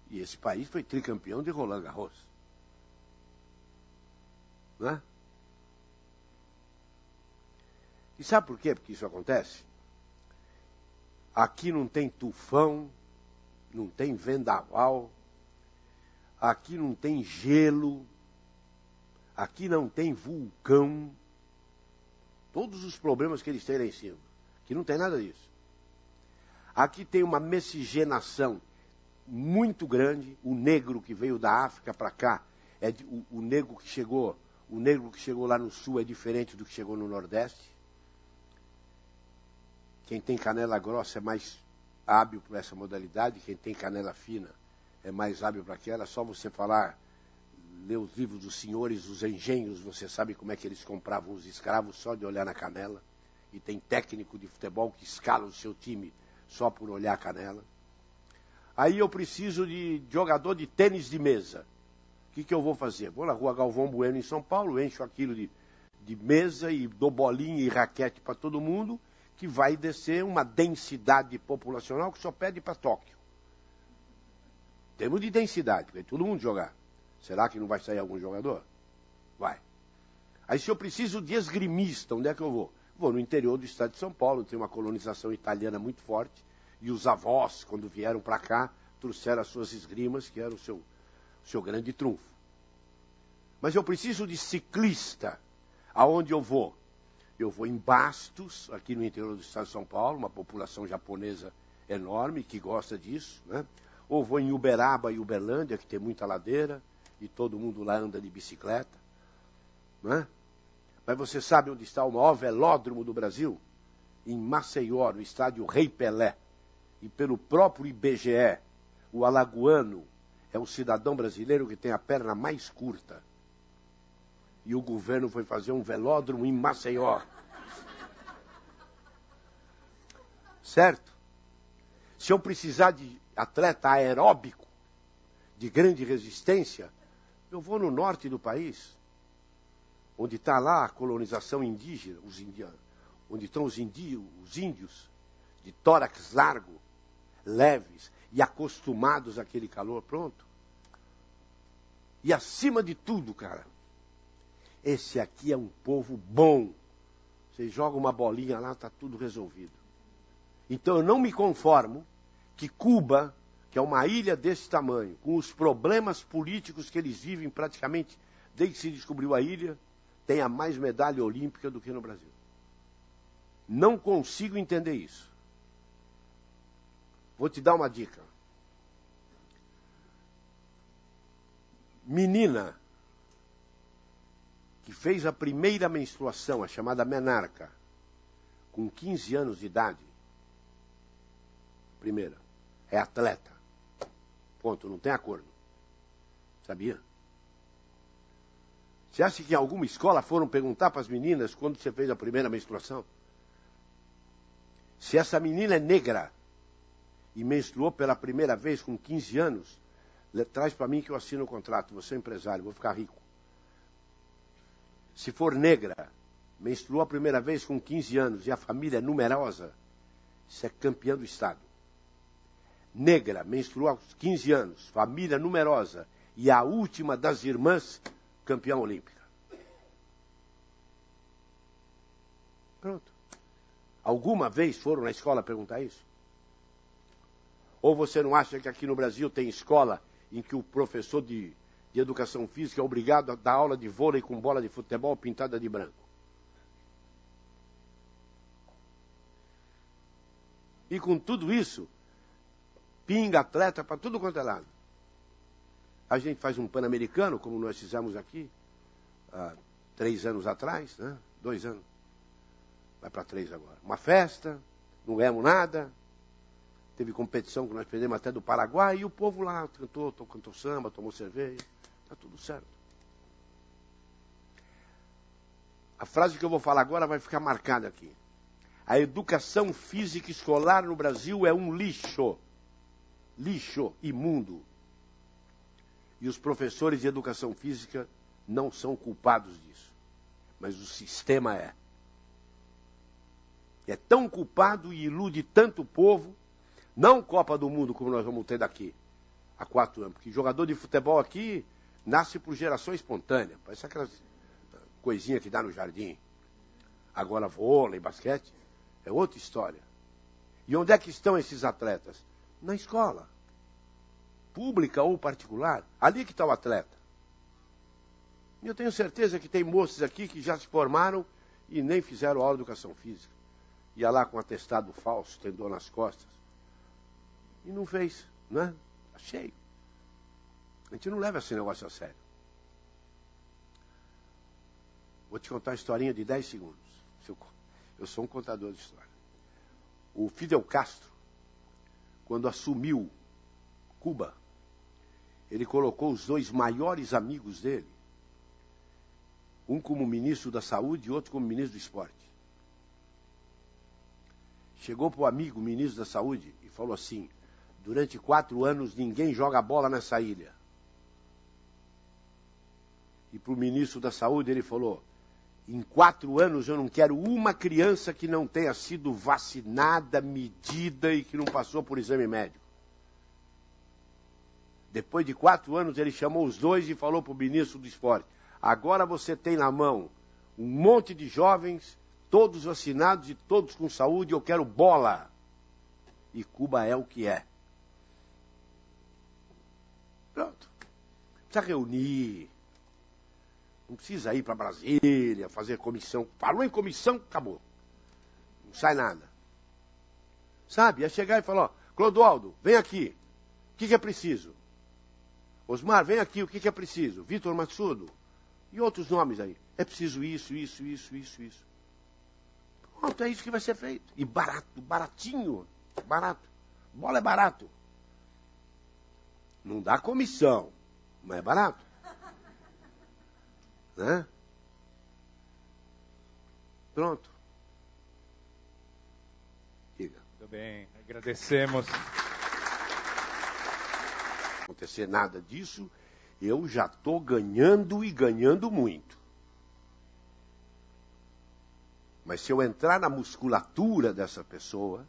E esse país foi tricampeão de Roland Garros. Não é? E sabe por quê? Porque isso acontece? Aqui não tem tufão, não tem vendaval, aqui não tem gelo, aqui não tem vulcão. Todos os problemas que eles têm lá em cima. Aqui não tem nada disso. Aqui tem uma miscigenação muito grande. O negro que veio da África para cá, o negro que chegou lá no sul é diferente do que chegou no Nordeste. Quem tem canela grossa é mais hábil para essa modalidade, quem tem canela fina é mais hábil para aquela. É só você ler os livros dos senhores, os engenhos, você sabe como é que eles compravam os escravos só de olhar na canela. E tem técnico de futebol que escala o seu time só por olhar a canela. Aí eu preciso de jogador de tênis de mesa. O que eu vou fazer? Vou na rua Galvão Bueno, em São Paulo, encho aquilo de mesa e dou bolinha e raquete para todo mundo, que vai descer uma densidade populacional que só pede para Tóquio. Temos de densidade, vai todo mundo jogar. Será que não vai sair algum jogador? Vai. Aí se eu preciso de esgrimista, onde é que eu vou? Vou no interior do estado de São Paulo, tem uma colonização italiana muito forte, E os avós, quando vieram para cá, trouxeram as suas esgrimas, que era o seu grande trunfo. Mas eu preciso de ciclista. Aonde eu vou? Eu vou em Bastos, aqui no interior do estado de São Paulo, uma população japonesa enorme que gosta disso, né? Ou vou em Uberaba e Uberlândia, que tem muita ladeira, e todo mundo lá anda de bicicleta, né? Mas você sabe onde está o maior velódromo do Brasil? Em Maceió, no estádio Rei Pelé. E pelo próprio IBGE, o alagoano é o cidadão brasileiro que tem a perna mais curta. E o governo foi fazer um velódromo em Maceió. Certo? Se eu precisar de atleta aeróbico, de grande resistência, eu vou no norte do país, onde está lá a colonização indígena, os indianos, onde estão os índios, de tórax largo, leves e acostumados àquele calor, pronto. E acima de tudo, cara, esse aqui é um povo bom. Você joga uma bolinha lá, está tudo resolvido. Então eu não me conformo que Cuba, que é uma ilha desse tamanho, com os problemas políticos que eles vivem praticamente desde que se descobriu a ilha, tenha mais medalha olímpica do que no Brasil. Não consigo entender isso. Vou te dar uma dica. Menina que fez a primeira menstruação, a chamada menarca, com 15 anos de idade, primeira, é atleta. Ponto, não tem acordo. Sabia? Você acha que em alguma escola foram perguntar para as meninas quando você fez a primeira menstruação? Se essa menina é negra e menstruou pela primeira vez com 15 anos, traz para mim que eu assino o contrato, vou ser empresário, vou ficar rico. Se for negra, menstruou a primeira vez com 15 anos e a família é numerosa, isso é campeã do Estado. Negra, menstruou aos 15 anos, família numerosa e a última das irmãs, campeã olímpica. Pronto. Alguma vez foram na escola perguntar isso? Ou você não acha que aqui no Brasil tem escola em que o professor de educação física é obrigado a dar aula de vôlei com bola de futebol pintada de branco? E com tudo isso, pinga atleta para tudo quanto é lado. A gente faz um Pan-Americano, como nós fizemos aqui, há 3 anos atrás, né? 2 anos. Vai para 3 agora. Uma festa, não ganhamos nada. Teve competição que nós perdemos até do Paraguai, e o povo lá cantou samba, tomou cerveja. Está tudo certo. A frase que eu vou falar agora vai ficar marcada aqui. A educação física escolar no Brasil é um lixo. Lixo, imundo. E os professores de educação física não são culpados disso. Mas o sistema é. É tão culpado e ilude tanto o povo. Não Copa do Mundo como nós vamos ter daqui a 4 anos. Porque jogador de futebol aqui nasce por geração espontânea. Parece aquelas coisinhas que dá no jardim. Agora vôlei, basquete, é outra história. E onde é que estão esses atletas? Na escola. Pública ou particular. Ali que está o atleta. E eu tenho certeza que tem moças aqui que já se formaram e nem fizeram aula de educação física. Ia lá com atestado falso, tem dor nas costas. E não fez, né? Está cheio. A gente não leva esse negócio a sério. Vou te contar uma historinha de 10 segundos. Eu sou um contador de história. O Fidel Castro, quando assumiu Cuba, ele colocou os 2 maiores amigos dele, um como ministro da saúde e outro como ministro do esporte. Chegou para o amigo, ministro da saúde, e falou assim: durante 4 anos ninguém joga bola nessa ilha. E para o ministro da saúde ele falou: em 4 anos eu não quero uma criança que não tenha sido vacinada, medida e que não passou por exame médico. Depois de 4 anos ele chamou os 2 e falou para o ministro do esporte: agora você tem na mão um monte de jovens, todos vacinados e todos com saúde, eu quero bola. e Cuba é o que é. Pronto. Precisa reunir. Não precisa ir para Brasília, fazer comissão. Falou em comissão, acabou. Não sai nada. Sabe? É chegar e falar, ó, Clodoaldo, vem aqui. O que é preciso? Osmar, vem aqui, o que é preciso? Vitor Matsudo. E outros nomes aí. É preciso isso. Pronto, é isso que vai ser feito. E barato, baratinho. Barato. Bola é barato. Não dá comissão, mas é barato. Né? Pronto. Diga. Muito bem, agradecemos. Não acontecer nada disso, eu já estou ganhando e ganhando muito. Mas se eu entrar na musculatura dessa pessoa,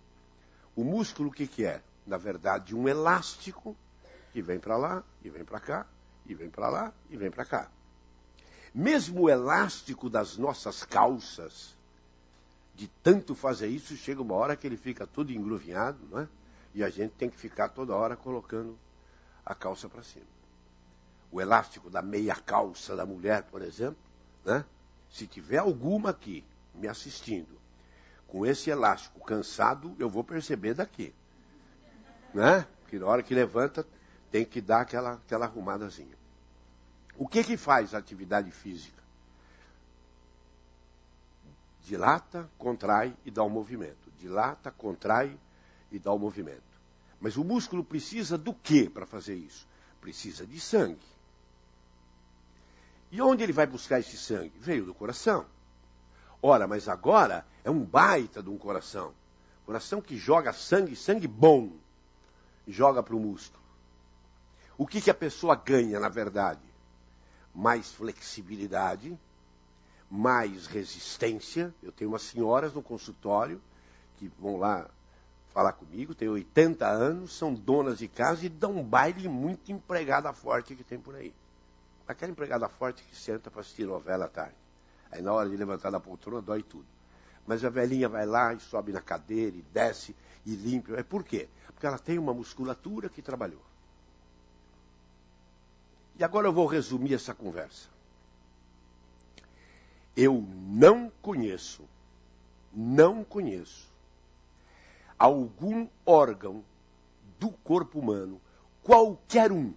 o músculo o que é? Na verdade, um elástico que vem para lá, e vem para cá, e vem para lá, e vem para cá. Mesmo o elástico das nossas calças, de tanto fazer isso, chega uma hora que ele fica todo engruvinhado, não é? E a gente tem que ficar toda hora colocando a calça para cima. O elástico da meia calça da mulher, por exemplo, né? Se tiver alguma aqui me assistindo, com esse elástico cansado, eu vou perceber daqui. Né? Porque na hora que levanta, tem que dar aquela arrumadazinha. O que faz a atividade física? Dilata, contrai e dá um movimento. Dilata, contrai e dá um movimento. Mas o músculo precisa do que para fazer isso? Precisa de sangue. E onde ele vai buscar esse sangue? Veio do coração. Ora, mas agora é um baita de um coração. Coração que joga sangue, sangue bom, joga para o músculo. O que a pessoa ganha, na verdade? Mais flexibilidade, mais resistência. Eu tenho umas senhoras no consultório que vão lá falar comigo, têm 80 anos, são donas de casa e dão um baile muito empregada forte que tem por aí. Aquela empregada forte que senta para assistir novela à tarde. Aí na hora de levantar da poltrona dói tudo. Mas a velhinha vai lá e sobe na cadeira e desce e limpa. Por quê? Porque ela tem uma musculatura que trabalhou. E agora eu vou resumir essa conversa. Eu não conheço algum órgão do corpo humano, qualquer um,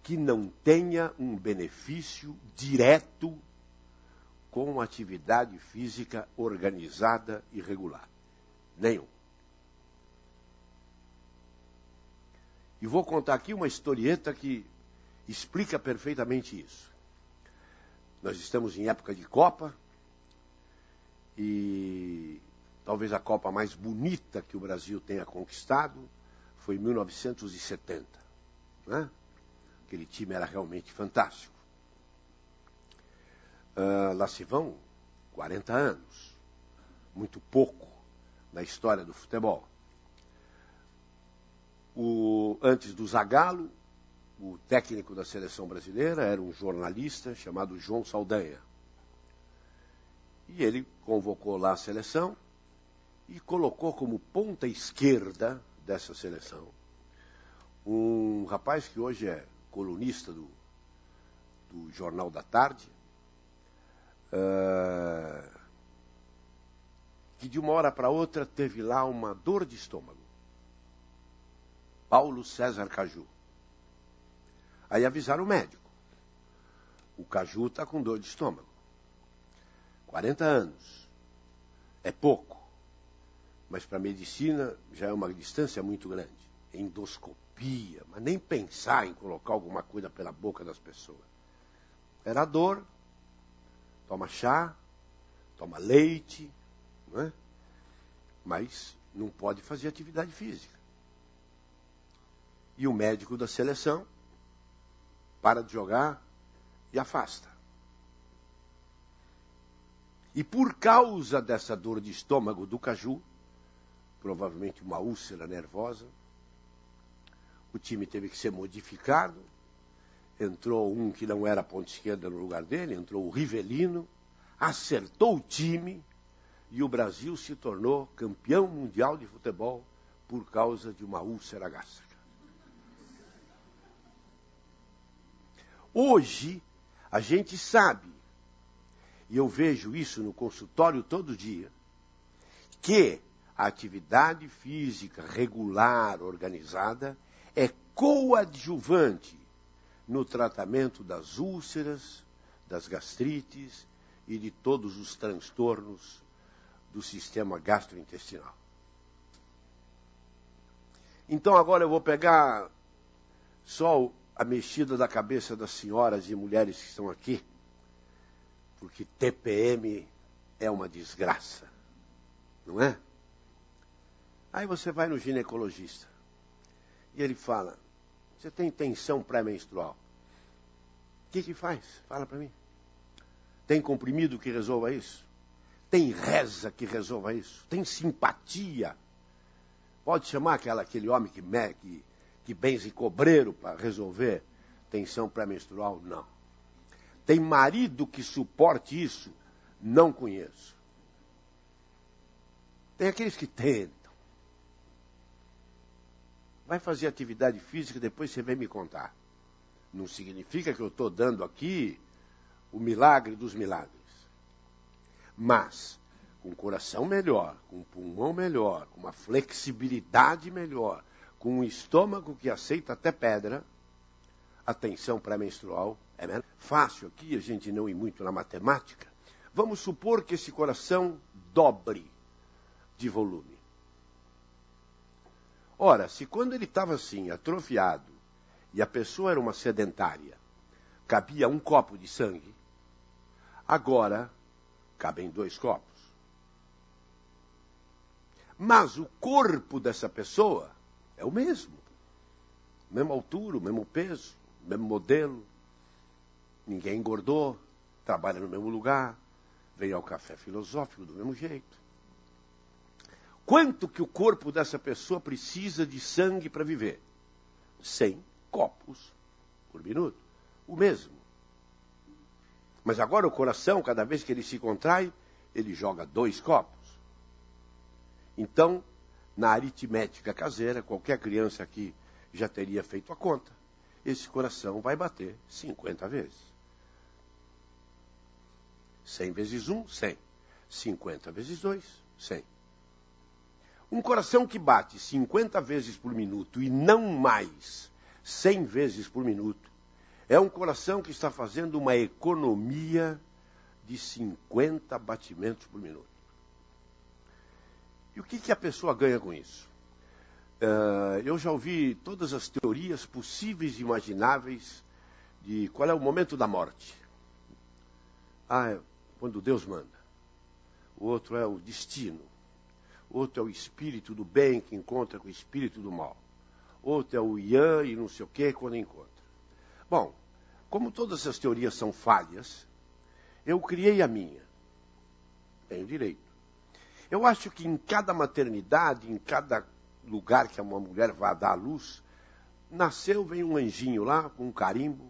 que não tenha um benefício direto com atividade física organizada e regular. Nenhum. E vou contar aqui uma historieta que explica perfeitamente isso. Nós estamos em época de Copa e talvez a Copa mais bonita que o Brasil tenha conquistado foi em 1970. Né? Aquele time era realmente fantástico. Lá se vão 40 anos. Muito pouco na história do futebol. Antes do Zagallo, o técnico da seleção brasileira era um jornalista chamado João Saldanha. E ele convocou lá a seleção e colocou como ponta esquerda dessa seleção um rapaz que hoje é colunista do Jornal da Tarde, que de uma hora para outra teve lá uma dor de estômago. Paulo César Caju. Aí avisaram o médico. O Caju está com dor de estômago. 40 anos. É pouco. Mas para a medicina já é uma distância muito grande. Endoscopia, mas nem pensar em colocar alguma coisa pela boca das pessoas. Era dor, toma chá, toma leite, não é? Mas não pode fazer atividade física. E o médico da seleção para de jogar e afasta. E por causa dessa dor de estômago do Caju, provavelmente uma úlcera nervosa, o time teve que ser modificado. Entrou um que não era ponta esquerda no lugar dele, entrou o Rivelino, acertou o time e o Brasil se tornou campeão mundial de futebol por causa de uma úlcera gástrica. Hoje, a gente sabe, e eu vejo isso no consultório todo dia, que a atividade física regular, organizada, é coadjuvante no tratamento das úlceras, das gastrites e de todos os transtornos do sistema gastrointestinal. Então agora eu vou pegar só a mexida da cabeça das senhoras e mulheres que estão aqui, porque TPM é uma desgraça, não é? Aí você vai no ginecologista e ele fala, você tem tensão pré-menstrual. O que faz? Fala para mim. Tem comprimido que resolva isso? Tem reza que resolva isso? Tem simpatia? Pode chamar aquele homem que benze cobreiro para resolver tensão pré-menstrual? Não. Tem marido que suporte isso? Não conheço. Tem aqueles que tentam. Vai fazer atividade física, depois você vem me contar. Não significa que eu estou dando aqui o milagre dos milagres. Mas, com um coração melhor, com um pulmão melhor, com uma flexibilidade melhor, com um estômago que aceita até pedra, a tensão pré-menstrual é melhor. Fácil aqui, a gente não ir muito na matemática. Vamos supor que esse coração dobre de volume. Ora, se quando ele estava assim, atrofiado, e a pessoa era uma sedentária, cabia um copo de sangue, agora cabem 2 copos. Mas o corpo dessa pessoa é o mesmo. Mesma altura, mesmo peso, mesmo modelo. Ninguém engordou, trabalha no mesmo lugar, veio ao café filosófico do mesmo jeito. Quanto que o corpo dessa pessoa precisa de sangue para viver? 100 copos por minuto. O mesmo. Mas agora o coração, cada vez que ele se contrai, ele joga 2 copos. Então, na aritmética caseira, qualquer criança aqui já teria feito a conta. Esse coração vai bater 50 vezes. 100 vezes 1, 100. 50 vezes 2, 100. Um coração que bate 50 vezes por minuto e não mais 100 vezes por minuto, é um coração que está fazendo uma economia de 50 batimentos por minuto. E o que a pessoa ganha com isso? Eu já ouvi todas as teorias possíveis e imagináveis de qual é o momento da morte. É quando Deus manda. O outro é o destino. Outro é o espírito do bem que encontra com o espírito do mal. Outro é o Ian e não sei o que quando encontra. Bom, como todas essas teorias são falhas, eu criei a minha. Tenho direito. Eu acho que em cada maternidade, em cada lugar que uma mulher vai dar à luz, nasceu, vem um anjinho lá, com um carimbo,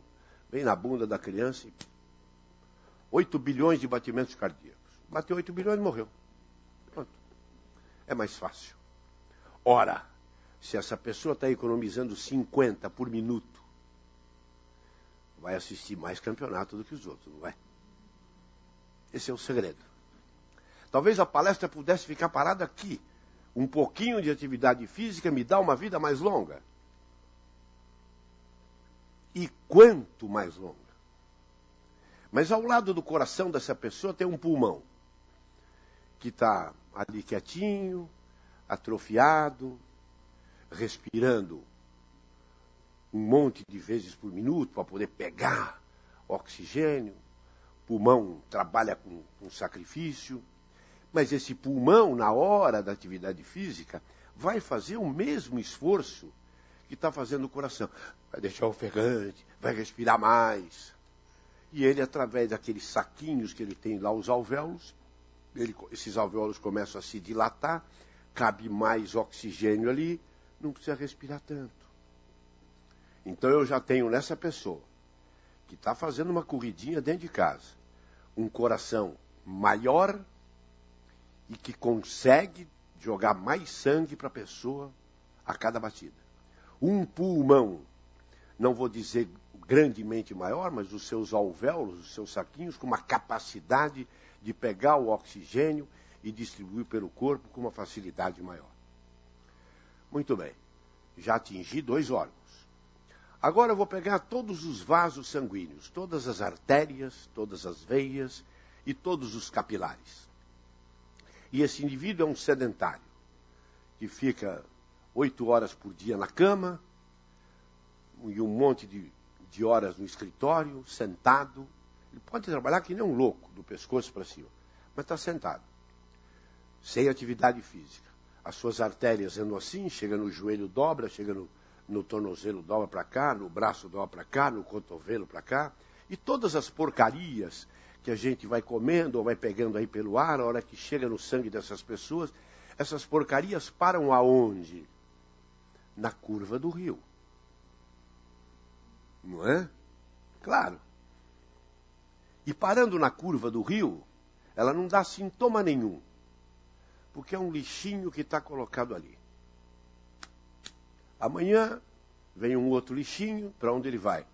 vem na bunda da criança e 8 bilhões de batimentos cardíacos. Bateu 8 bilhões e morreu. Pronto. É mais fácil. Ora, se essa pessoa está economizando 50 por minuto, vai assistir mais campeonato do que os outros, não vai? Esse é o segredo. Talvez a palestra pudesse ficar parada aqui. Um pouquinho de atividade física me dá uma vida mais longa. E quanto mais longa? Mas ao lado do coração dessa pessoa tem um pulmão, que está ali quietinho, atrofiado, respirando um monte de vezes por minuto para poder pegar oxigênio. O pulmão trabalha com sacrifício. Mas esse pulmão, na hora da atividade física, vai fazer o mesmo esforço que está fazendo o coração. Vai deixar ofegante, vai respirar mais. E ele, através daqueles saquinhos que ele tem lá, os alvéolos, esses alvéolos começam a se dilatar, cabe mais oxigênio ali, não precisa respirar tanto. Então eu já tenho nessa pessoa, que está fazendo uma corridinha dentro de casa, um coração maior e que consegue jogar mais sangue para a pessoa a cada batida. Um pulmão, não vou dizer grandemente maior, mas os seus alvéolos, os seus saquinhos, com uma capacidade de pegar o oxigênio e distribuir pelo corpo com uma facilidade maior. Muito bem, já atingi 2 órgãos. Agora eu vou pegar todos os vasos sanguíneos, todas as artérias, todas as veias e todos os capilares. E esse indivíduo é um sedentário, que fica 8 horas por dia na cama, e um monte de horas no escritório, sentado. Ele pode trabalhar que nem um louco, do pescoço para cima, mas está sentado, sem atividade física. As suas artérias andam assim, chega no joelho, dobra, chega no tornozelo, dobra para cá, no braço, dobra para cá, no cotovelo para cá. E todas as porcarias que a gente vai comendo ou vai pegando aí pelo ar, a hora que chega no sangue dessas pessoas, essas porcarias param aonde? Na curva do rio. Não é? Claro. E parando na curva do rio, ela não dá sintoma nenhum, porque é um lixinho que está colocado ali. Amanhã vem um outro lixinho, para onde ele vai?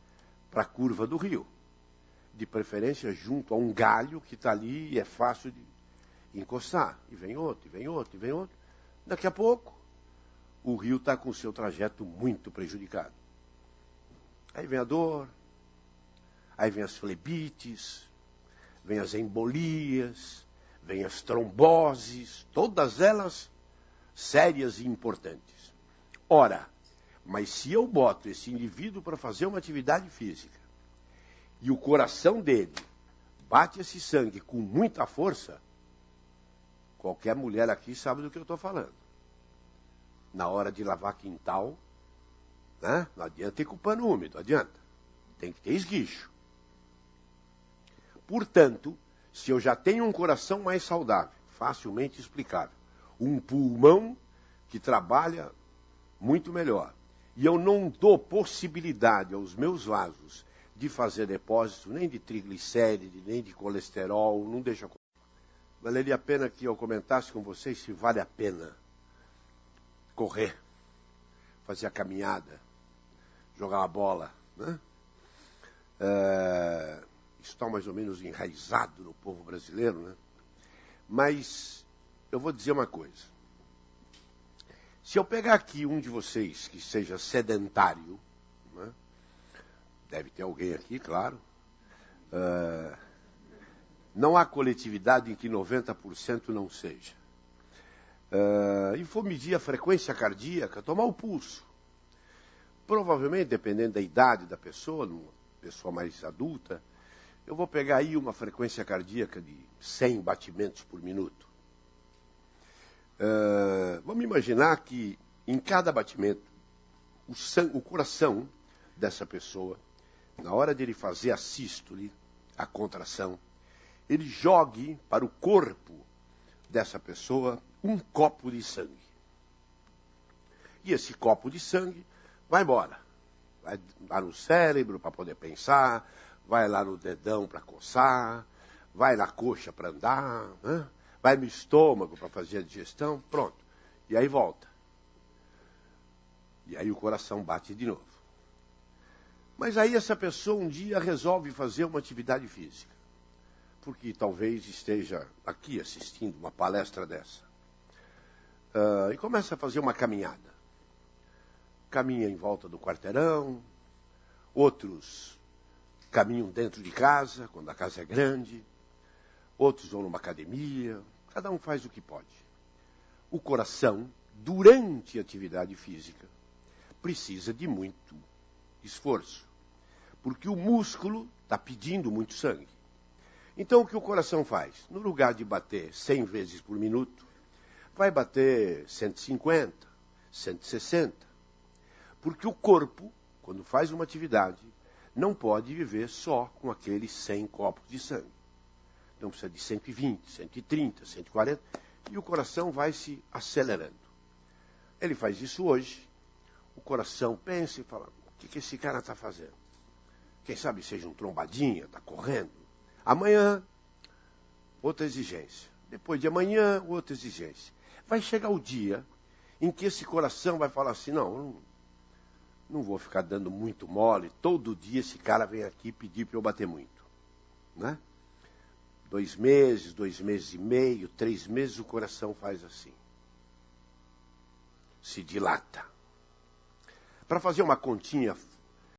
Para a curva do rio. De preferência junto a um galho que está ali e é fácil de encostar. E vem outro, e vem outro, e vem outro. Daqui a pouco, o rio está com o seu trajeto muito prejudicado. Aí vem a dor, aí vem as flebites, vem as embolias, vem as tromboses, todas elas sérias e importantes. Ora, mas se eu boto esse indivíduo para fazer uma atividade física e o coração dele bate esse sangue com muita força, qualquer mulher aqui sabe do que eu estou falando. Na hora de lavar quintal, né? Não adianta ir com o pano úmido, adianta. Tem que ter esguicho. Portanto, se eu já tenho um coração mais saudável, facilmente explicável, um pulmão que trabalha muito melhor, e eu não dou possibilidade aos meus vasos de fazer depósito nem de triglicéride, nem de colesterol, não deixa. Valeria a pena que eu comentasse com vocês se vale a pena correr, fazer a caminhada, jogar uma bola, né? Isso está mais ou menos enraizado no povo brasileiro, né? Mas eu vou dizer uma coisa. Se eu pegar aqui um de vocês que seja sedentário, né? Deve ter alguém aqui, claro. Não há coletividade em que 90% não seja. E for medir a frequência cardíaca, tomar o pulso. Provavelmente, dependendo da idade da pessoa, uma pessoa mais adulta, eu vou pegar aí uma frequência cardíaca de 100 batimentos por minuto. Vamos imaginar que em cada batimento, o coração dessa pessoa, na hora de ele fazer a sístole, a contração, ele jogue para o corpo dessa pessoa um copo de sangue. E esse copo de sangue vai embora. Vai lá no cérebro para poder pensar, vai lá no dedão para coçar, vai na coxa para andar, né? Vai no estômago para fazer a digestão, pronto. E aí volta. E aí o coração bate de novo. Mas aí essa pessoa um dia resolve fazer uma atividade física. Porque talvez esteja aqui assistindo uma palestra dessa. E começa a fazer uma caminhada. Caminha em volta do quarteirão, outros caminham dentro de casa, quando a casa é grande, outros vão numa academia, cada um faz o que pode. O coração, durante a atividade física, precisa de muito esforço, porque o músculo está pedindo muito sangue. Então o que o coração faz? No lugar de bater 100 vezes por minuto, vai bater 150, 160. Porque o corpo, quando faz uma atividade, não pode viver só com aqueles 100 copos de sangue. Então precisa de 120, 130, 140, e o coração vai se acelerando. Ele faz isso hoje, o coração pensa e fala, o que esse cara está fazendo? Quem sabe seja um trombadinha, está correndo. Amanhã, outra exigência. Depois de amanhã, outra exigência. Vai chegar o dia em que esse coração vai falar assim, não vou ficar dando muito mole, todo dia esse cara vem aqui pedir para eu bater muito. Né? 2 meses, 2 meses e meio, 3 meses, o coração faz assim. Se dilata. Para fazer uma continha